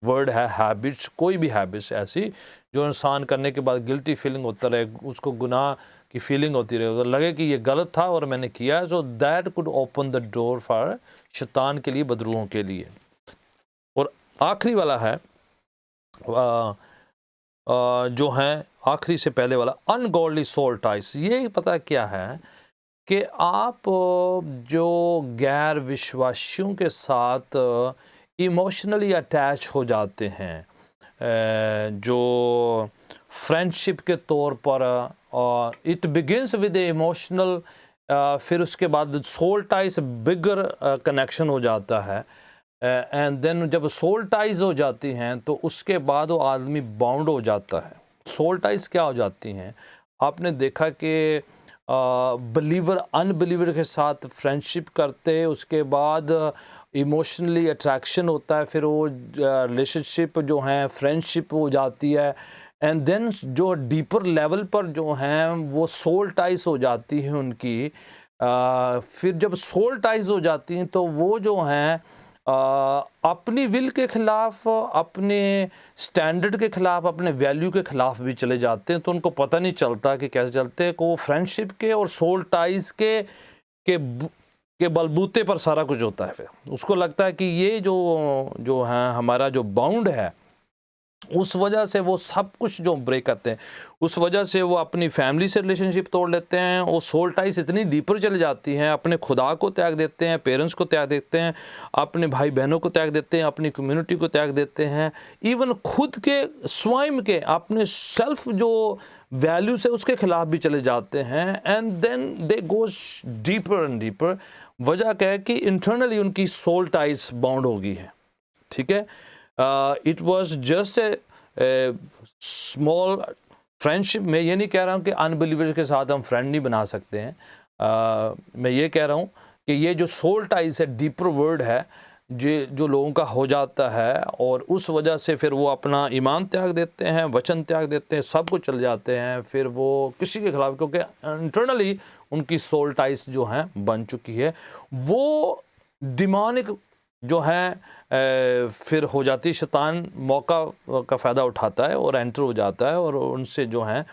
वर्ड है हैबिट्स. कोई भी हैबिट्स ऐसी जो इंसान करने के बाद गिल्टी फीलिंग होता रहे, उसको गुनाह की फीलिंग होती रहे, तो लगे कि ये गलत था और मैंने किया है, so that could open the door for शैतान के लिए, बदरूहों के लिए. और आखिरी वाला है जो हैं आखिरी से पहले वाला, अनगॉडली सोल टाइस. ये पता क्या है कि आप जो गैर विश्वासियों के साथ इमोशनली अटैच हो जाते हैं, जो फ्रेंडशिप के तौर पर, इट बिगिंस विद इमोशनल, फिर उसके बाद सोल टाइस बिगर कनेक्शन हो जाता है, एंड देन जब सोल टाइज हो जाती हैं तो उसके बाद वो आदमी बाउंड हो जाता है. सोल टाइज क्या हो जाती हैं, आपने देखा कि बिलीवर अनबिलीवर के साथ फ्रेंडशिप करते, उसके बाद इमोशनली अट्रैक्शन होता है, फिर वो रिलेशनशिप जो है फ्रेंडशिप हो जाती है, एंड देन जो डीपर लेवल पर जो हैं वो सोल टाइज हो जाती हैं उनकी. फिर जब सोल टाइज हो जाती हैं तो वो जो हैं अपनी विल के ख़िलाफ़, अपने स्टैंडर्ड के ख़िलाफ़, अपने वैल्यू के ख़िलाफ़ भी चले जाते हैं. तो उनको पता नहीं चलता कि कैसे चलते हैं, को वो फ्रेंडशिप के और सोल टाइज़ के बलबूते पर सारा कुछ होता है. फिर उसको लगता है कि ये जो है हमारा जो बाउंड है, उस वजह से वो सब कुछ जो ब्रेक करते हैं, उस वजह से वो अपनी फैमिली से रिलेशनशिप तोड़ लेते हैं. वो सोल टाइज इतनी डीपर चली जाती हैं, अपने खुदा को त्याग देते हैं, पेरेंट्स को त्याग देते हैं, अपने भाई बहनों को त्याग देते हैं, अपनी कम्युनिटी को त्याग देते हैं, इवन खुद के स्वयं के अपने सेल्फ जो वैल्यूज है उसके खिलाफ भी चले जाते हैं. And then they goes deeper and deeper. वजह क्या है कि इंटरनली उनकी सोल टाइज बाउंड हो गई है. ठीक है, it was just a small friendship. मैं ये नहीं कह रहा हूँ कि अनबिलीवर के साथ हम फ्रेंड नहीं बना सकते हैं. मैं ये कह रहा हूँ कि ये जो सोल टाइज है, डीपर वर्ड है, जो लोगों का हो जाता है, और उस वजह से फिर वो अपना ईमान त्याग देते हैं, वचन त्याग देते हैं, सब कुछ चले जाते हैं. फिर वो किसी के खिलाफ, क्योंकि इंटरनली उनकी सोल टाइज जो हैं बन चुकी है, वो डिमोनिक जो है फिर हो जाती है. शैतान मौका का फ़ायदा उठाता है और एंटर हो जाता है, और उनसे जो हैं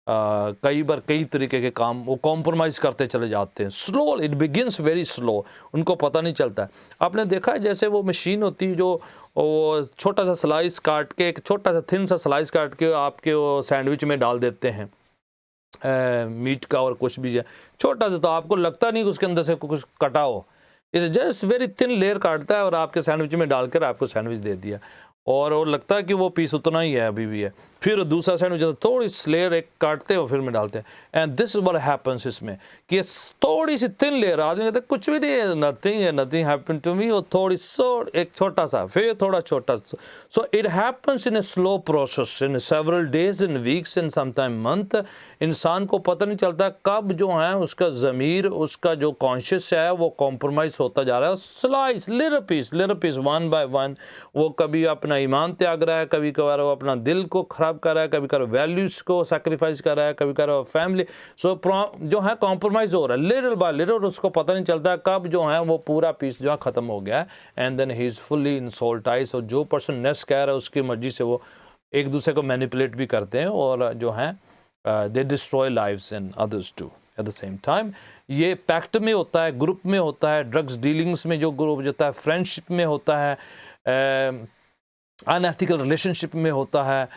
कई बार कई तरीके के काम वो कॉम्प्रोमाइज़ करते चले जाते हैं. Slow, it begins very slow, उनको पता नहीं चलता है. आपने देखा है जैसे वो मशीन होती है जो वो छोटा सा स्लाइस काट के, एक छोटा सा थिन सा स्लाइस काट के आपके वो सैंडविच में डाल देते हैं, मीट का और कुछ भी है छोटा सा, तो आपको लगता नहीं कि उसके अंदर से कुछ कटा हो. इसे जस्ट वेरी थिन लेयर काटता है और आपके सैंडविच में डालकर आपको सैंडविच दे दिया. और लगता है कि वो पीस उतना ही है, अभी भी है। फिर दूसरा साइड में जब थोड़ी सी लेयर एक काटते हैं और फिर में डालते हैं, and this is what happens इसमें कि थोड़ी सी थिन लेयर, आदमी कहते कुछ भी नहीं है, नथिंग हैपेंड टू मी, और थोड़ी एक छोटा सा, फिर थोड़ा छोटा। So it happens in a slow process, in several days, in weeks, in sometime month. इंसान को पता नहीं चलता कब जो है उसका ज़मीर, उसका जो कॉन्शियस है वो कॉम्प्रोमाइज़ होता जा रहा है। Slice little piece one by one, वो कभी अपना ईमान त्याग रहा है, कभी कभार वो अपना दिल को ख़राब कर रहा है, कभी कभार वैल्यूज़ को सैक्रिफाइस कर रहा है, कभी कभार फैमिली जो है कॉम्प्रोमाइज़ हो रहा है लिटिल बाय लिटिल, और उसको पता नहीं चलता कब जो है वो पूरा पीस जो है ख़त्म हो गया है। And then he is fully इंसल्टाइज, और जो पर्सन नेक्स्ट कह रहा है उसकी मर्जी से वो एक दूसरे को मैनिपुलेट भी करते हैं, और जो है they destroy lives and others to at the same time. ये पैक्ट में होता है, ग्रुप में होता है, ड्रग्स डीलिंग्स में जो ग्रुप होता है, फ्रेंडशिप में होता है, अनएथिकल रिलेशनशिप में होता है,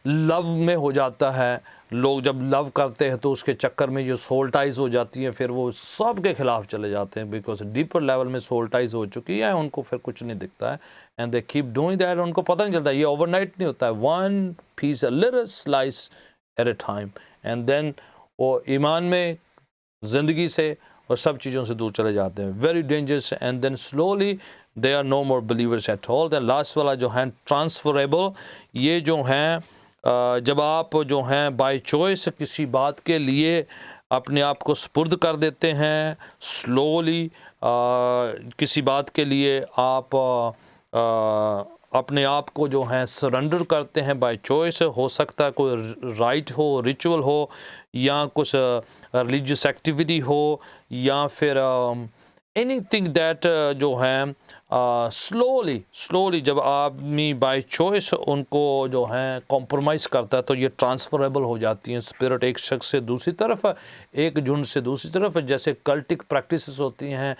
लव में हो जाता है। लोग जब लव करते हैं तो उसके चक्कर में जो सोल टाइज हो जाती है, फिर वो सब के खिलाफ चले जाते हैं, बिकॉज डीपर लेवल में सोल टाइज हो चुकी है, उनको फिर कुछ नहीं दिखता है, and they keep doing that. उनको पता नहीं चलता, ये ओवरनाइट नहीं होता है, one piece, a little slice at a time, and then वो ईमान में, ज़िंदगी से और सब चीज़ों से दूर चले जाते हैं। Very dangerous, and then slowly they are no more believers at all. Then last वाला जो है ट्रांसफरेबल, ये जो हैं जब आप जो हैं बाय चॉइस किसी बात के लिए अपने आप को सुपुर्द कर देते हैं, स्लोली किसी बात के लिए आप अपने आप को जो है सरेंडर करते हैं बाय चॉइस। हो सकता है कोई राइट हो, रिचुअल हो, या कुछ रिलीजियस एक्टिविटी हो, या फिर एनीथिंग दैट जो है स्लोली जब आदमी बाय चॉइस उनको जो है कॉम्प्रोमाइज़ करता है, तो ये ट्रांसफरेबल हो जाती हैं स्पिरिट, एक शख्स से दूसरी तरफ, एक झुंड से दूसरी तरफ। जैसे कल्टिक प्रैक्टिसेस होती हैं,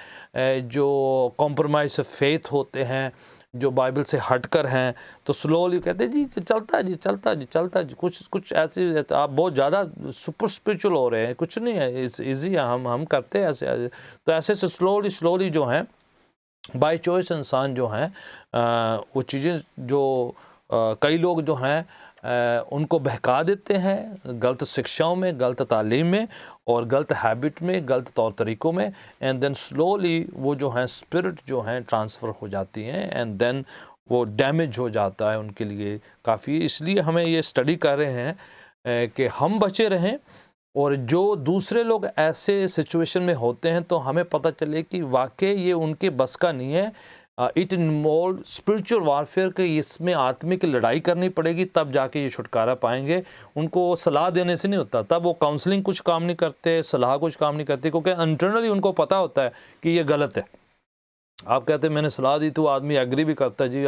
जो कॉम्प्रोमाइज़ फेथ होते हैं, जो बाइबल से हटकर हैं, तो स्लोली कहते हैं जी चलता है, चलता है। कुछ ऐसे आप बहुत ज़्यादा सुपर स्पिरिचुअल हो रहे हैं, कुछ नहीं है, इजी है, हम करते हैं ऐसे। तो ऐसे से स्लोली जो हैं बाय चॉइस इंसान जो हैं वो चीज़ें जो कई लोग जो हैं उनको बहका देते हैं गलत शिक्षाओं में, गलत तालीम में, और गलत हैबिट में, गलत तौर तरीक़ों में, एंड देन स्लोली वो जो हैं स्पिरिट जो हैं ट्रांसफ़र हो जाती हैं, एंड देन वो डैमेज हो जाता है उनके लिए काफ़ी। इसलिए हमें ये स्टडी कर रहे हैं कि हम बचे रहें, और जो दूसरे लोग ऐसे सिचुएशन में होते हैं तो हमें पता चले कि वाकई ये उनके बस का नहीं है। इट इन्वॉल्व स्पिरिचुअल वारफेयर के, इसमें आत्मिक लड़ाई करनी पड़ेगी, तब जाके ये छुटकारा पाएंगे। उनको सलाह देने से नहीं होता, तब वो काउंसलिंग कुछ काम नहीं करते, सलाह कुछ काम नहीं करती, क्योंकि इंटरनली उनको पता होता है कि ये गलत है। आप कहते हैं मैंने सलाह दी, तो आदमी एग्री भी करता है, जी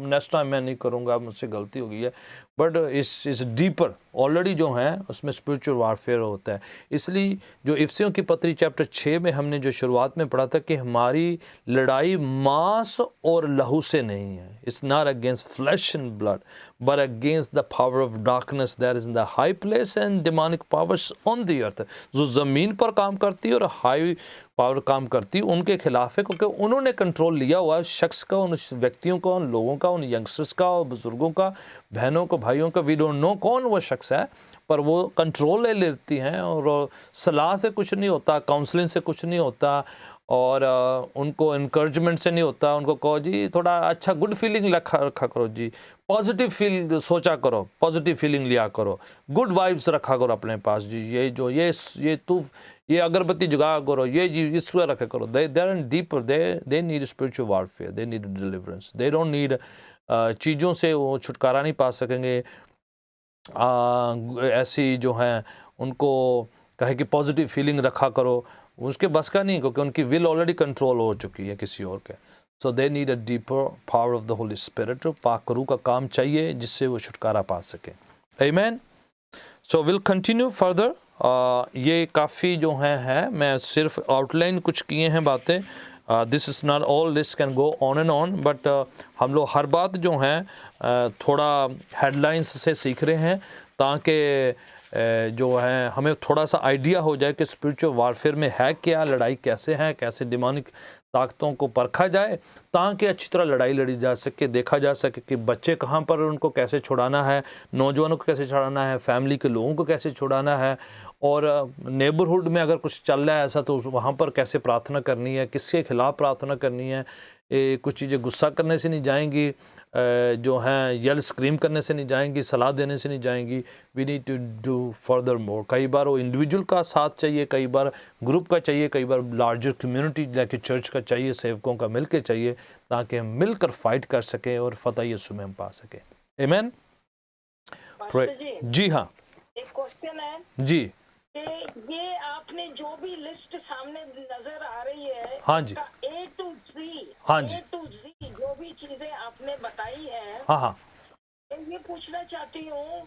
नेक्स्ट टाइम मैं नहीं करूँगा, मुझसे गलती हो गई है, बट इस डीपर ऑलरेडी जो है उसमें स्पिरिचुअल वारफेयर होता है। इसलिए जो इफिसियों की पत्री चैप्टर 6 में हमने जो शुरुआत में पढ़ा था कि हमारी लड़ाई मांस और लहू से नहीं है, it's not against flash and blood but against the power of darkness that is in the high place and demonic powers on the earth. जो ज़मीन पर काम करती है और हाई पावर काम करती है, उनके खिलाफ है, क्योंकि उन्होंने कंट्रोल लिया हुआ है शख्स का, उन व्यक्तियों का, उन लोगों का, उन यंगस्टर्स का और बुज़ुर्गों का, बहनों को, भाइयों का। वी डोंट नो कौन वो शख्स है, पर वो कंट्रोल ले लेती हैं, और सलाह से कुछ नहीं होता, काउंसलिंग से कुछ नहीं होता, और उनको इनकरेजमेंट से नहीं होता। उनको कहो जी थोड़ा अच्छा गुड फीलिंग रखा करो, जी पॉजिटिव फील सोचा करो, पॉजिटिव फीलिंग लिया करो, गुड वाइब्स रखा करो अपने पास, जी ये जो ये अगरबत्ती जगा करो, ये जी इस पर रखा करो। They are deeper, they need spiritual warfare, they need deliverance, they don't need चीज़ों से वो छुटकारा नहीं पा सकेंगे। ऐसी जो हैं उनको कहे कि पॉजिटिव फीलिंग रखा करो, उसके बस का नहीं, क्योंकि उनकी विल ऑलरेडी कंट्रोल हो चुकी है किसी और के। So they need a deeper power of the Holy Spirit. पाक रूह का काम चाहिए जिससे वो छुटकारा पा सके। आमीन। So will continue further. ये काफ़ी जो है मैं सिर्फ आउटलाइन कुछ किए हैं बातें। This is not all, this can go on and on, but हम लोग हर बात जो हैं थोड़ा हेडलाइंस से सीख रहे हैं, ताकि जो है हमें थोड़ा सा आइडिया हो जाए कि स्पिरिचुअल वारफेयर में है क्या, लड़ाई कैसे है, कैसे डिमोनिक ताकतों को परखा जाए, ताकि अच्छी तरह लड़ाई लड़ी जा सके, देखा जा सके कि बच्चे कहाँ पर, उनको कैसे छुड़ाना है, नौजवानों को कैसे छुड़ाना है, फैमिली के लोगों को कैसे छुड़ाना है, और नेबरहुड में अगर कुछ चल रहा है ऐसा तो वहाँ पर कैसे प्रार्थना करनी है, किसके खिलाफ़ प्रार्थना करनी है। कुछ चीज़ें गुस्सा करने से नहीं जाएंगी, जो हैं यल स्क्रीम करने से नहीं जाएंगी, सलाह देने से नहीं जाएंगी। We need to do further more. कई बार वो इंडिविजुअल का साथ चाहिए, कई बार ग्रुप का चाहिए, कई बार लार्जर कम्युनिटी लाइक चर्च का चाहिए, सेवकों का मिल के चाहिए, ताकि हम मिलकर फाइट कर सकें और फतह यीशु में हम पा सकें। आमीन। पास्टर जी, जी हाँ एक क्वेश्चन है जी कि ये आपने जो भी लिस्ट सामने नजर आ रही है, हाँ जी। इसका A to Z, हाँ जी। A to Z जो भी चीजें आपने बताई है, हाँ हाँ मैं ये पूछना चाहती हूँ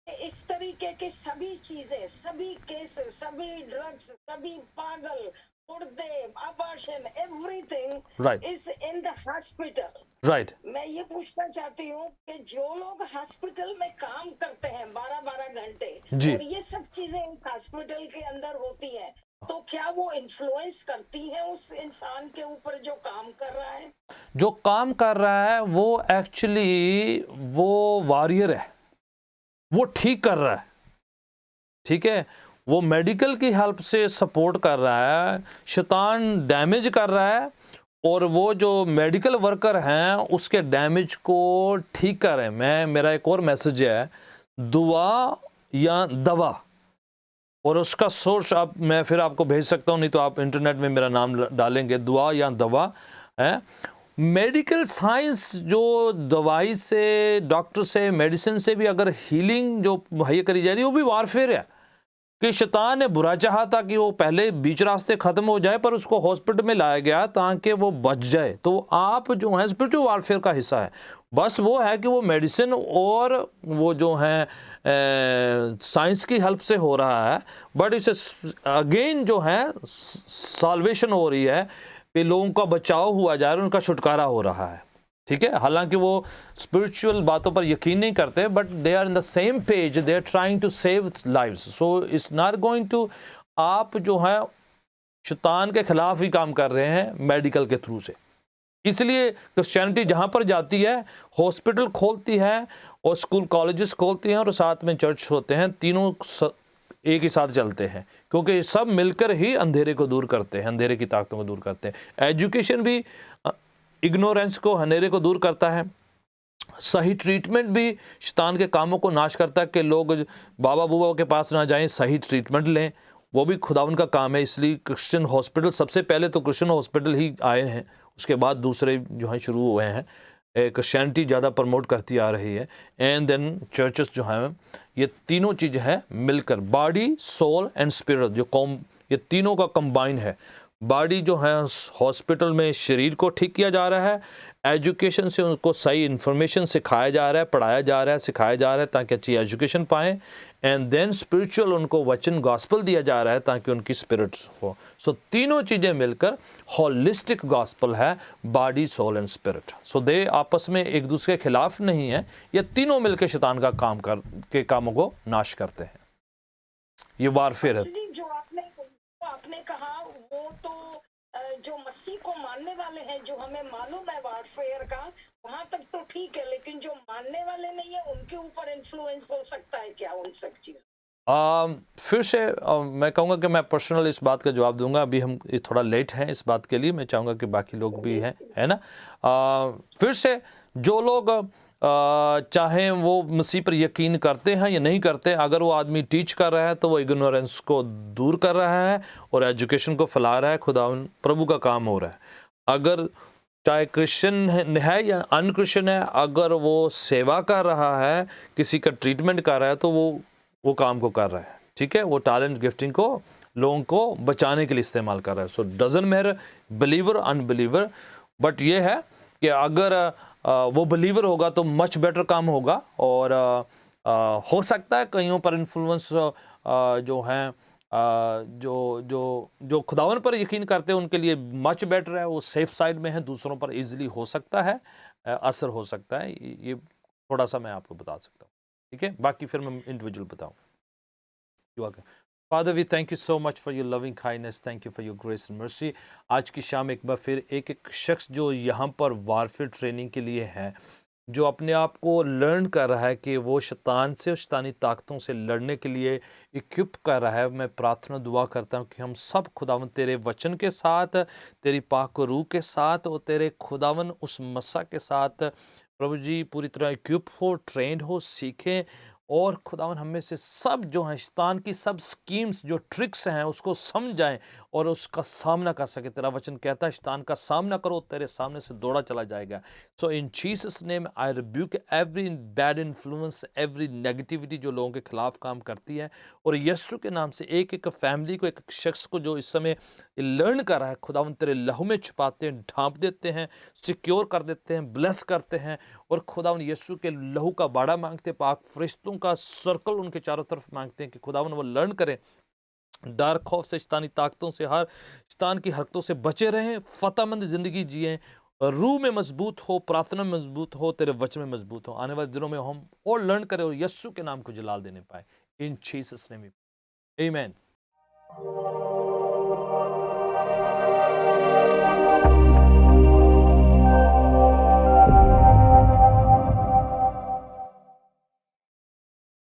कि इस तरीके के सभी चीजें, सभी केसेस, सभी ड्रग्स, सभी पागल, मुर्दे, abortion, everything right is in the hospital. Right मैं ये पूछना चाहती हूँ कि जो लोग हॉस्पिटल में काम करते हैं 12-12 घंटे जी। और ये सब चीजें हॉस्पिटल के अंदर होती हैं, तो क्या वो इन्फ्लुएंस करती हैं उस इंसान के ऊपर जो काम कर रहा है? जो काम कर रहा है वो एक्चुअली वो वॉरियर है, वो ठीक कर रहा है, ठीक है, वो मेडिकल की हेल्प से सपोर्ट कर रहा है, शैतान डैमेज कर रहा है, और वो जो मेडिकल वर्कर हैं उसके डैमेज को ठीक कर रहे हैं। मेरा एक और मैसेज है, दुआ या दवा, और उसका सोर्स मैं फिर आपको भेज सकता हूँ, नहीं तो आप इंटरनेट में मेरा नाम डालेंगे, दुआ या दवा है। मेडिकल साइंस जो दवाई से, डॉक्टर से, मेडिसिन से भी अगर हीलिंग जो मुहैया करी जा रही है, वो भी वारफेयर है कि शैतान ने बुरा चाहा था कि वो पहले बीच रास्ते ख़त्म हो जाए, पर उसको हॉस्पिटल में लाया गया ताकि वो बच जाए। तो आप जो हैं स्पिरिचुअल वारफेयर का हिस्सा है, बस वो है कि वो मेडिसिन और वो जो है साइंस की हेल्प से हो रहा है, बट इसे अगेन जो है साल्वेशन हो रही है कि लोगों का बचाव हुआ जा रहा है, उनका छुटकारा हो रहा है, ठीक है। हालांकि वो स्पिरिचुअल बातों पर यकीन नहीं करते, but they are in the same page, they are trying to save lives, so it's not going to, आप जो है शैतान के खिलाफ ही काम कर रहे हैं मेडिकल के थ्रू से। इसलिए क्रिश्चियनिटी जहाँ पर जाती है, हॉस्पिटल खोलती है और स्कूल कॉलेजेस खोलती हैं और साथ में चर्च होते हैं, तीनों एक ही साथ चलते हैं, क्योंकि सब मिलकर ही अंधेरे को दूर करते हैं, अंधेरे की ताकतों को दूर करते हैं। एजुकेशन भी इग्नोरेंस को, अंधेरे को दूर करता है। सही ट्रीटमेंट भी शैतान के कामों को नाश करता है कि लोग बाबा बूबा के पास ना जाएं, सही ट्रीटमेंट लें, वो भी खुदावन का काम है। इसलिए क्रिश्चियन हॉस्पिटल, सबसे पहले तो क्रिश्चियन हॉस्पिटल ही आए हैं, उसके बाद दूसरे जो हैं शुरू हुए हैं। क्रिश्चियनिटी ज़्यादा प्रमोट करती आ रही है, एंड देन चर्चेस जो हैं, ये तीनों चीज़ें हैं मिलकर, बॉडी, सोल एंड स्पिरिट, जो ये तीनों का कंबाइन है। बॉडी जो है हॉस्पिटल में शरीर को ठीक किया जा रहा है, एजुकेशन से उनको सही इन्फॉर्मेशन सिखाया जा रहा है, पढ़ाया जा रहा है, सिखाया जा रहा है ताकि अच्छी एजुकेशन पाएँ, एंड देन स्पिरिचुअल उनको वचन गॉस्पल दिया जा रहा है ताकि उनकी स्पिरिट हो। सो तीनों चीज़ें मिलकर हॉलिस्टिक गॉस्पल है, बॉडी, सोल एंड स्पिरिट। सो दे आपस में एक दूसरे के खिलाफ नहीं है, ये तीनों मिलकर शैतान का काम के कामों को नाश करते हैं। ये वारफेयर है। जो आपने कहा वो तो जो मसीह को मानने वाले हैं, जो हमें मालूम है वारफेयर का, वहां तक तो ठीक है, लेकिन जो मानने वाले नहीं है उनके ऊपर इन्फ्लुएंस हो सकता है क्या उन सब चीजों? फिर से मैं कहूँगा कि मैं पर्सनल इस बात का जवाब दूंगा। अभी हम थोड़ा लेट हैं इस बात के लिए, मैं चाहूँगा कि बाकी लोग भी हैं, है ना। फिर से जो लोग चाहे वो मसीह पर यकीन करते हैं या नहीं करते, अगर वो आदमी टीच कर रहा है तो वो इग्नोरेंस को दूर कर रहा है और एजुकेशन को फैला रहा है, खुदा प्रभु का काम हो रहा है। अगर चाहे क्रिश्चियन है या अनक्रिश्चियन है, अगर वो सेवा कर रहा है, किसी का ट्रीटमेंट कर रहा है, तो वो काम को कर रहा है, ठीक है। वो टैलेंट गिफ्टिंग को लोगों को बचाने के लिए इस्तेमाल कर रहा है। सो doesn't matter believer unbeliever, but ये है कि अगर वो बिलीवर होगा तो मच बेटर काम होगा, और हो सकता है कईयों पर इन्फ्लुएंस जो हैं जो खुदावन पर यकीन करते हैं उनके लिए मच बेटर है, वो सेफ साइड में है, दूसरों पर इजीली हो सकता है, असर हो सकता है। ये थोड़ा सा मैं आपको बता सकता हूँ। ठीक है, बाकी फिर मैं इंडिविजुअल बताऊँ। You are Father, we thank you so much for your loving kindness. Thank you for your grace and mercy. आज की शाम एक बार फिर एक एक शख्स जो यहाँ पर वारफेयर ट्रेनिंग के लिए है, जो अपने आप को लर्न कर रहा है कि वो शैतान से और शैतानी ताकतों से लड़ने के लिए इक्विप कर रहा है, मैं प्रार्थना दुआ करता हूँ कि हम सब खुदावन तेरे वचन के साथ, तेरी पाक रूह के साथ और तेरे खुदावन उस मसा के साथ प्रभु जी पूरी तरह इक्विप हो, ट्रेंड हो, सीखें और खुदावन हमें से सब जो हैं शैतान की सब स्कीम्स जो ट्रिक्स हैं उसको समझाएं और उसका सामना कर सके। तेरा वचन कहता है शैतान का सामना करो, तेरे सामने से दौड़ा चला जाएगा। So in Jesus name I rebuke every bad influence, every negativity जो लोगों के खिलाफ काम करती है, और यीशु के नाम से एक एक फैमिली को, एक एक शख्स को जो इस समय लर्न कर रहा है, खुदावन तेरे लहू में छुपाते हैं, ढांप देते हैं, सिक्योर कर देते हैं, ब्लेस करते हैं, और खुदावन यीशु के लहू का बाड़ा मांगते, पाक फरिश्तों का सर्कल उनके चारों तरफ मांगते हैं कि खुदावन वो लर्न करें, डर खौफ से, शैतानी ताकतों से, हर शैतान की हरकतों से बचे रहें, फतहमंद ज़िंदगी जिएं, रूह में मजबूत हो, प्रार्थना में मजबूत हो, तेरे वचन में मजबूत हो। आने वाले दिनों में हम और लर्न करें और यीशु के नाम को जलाल देने पाए। इन जीसस नेम, आमीन।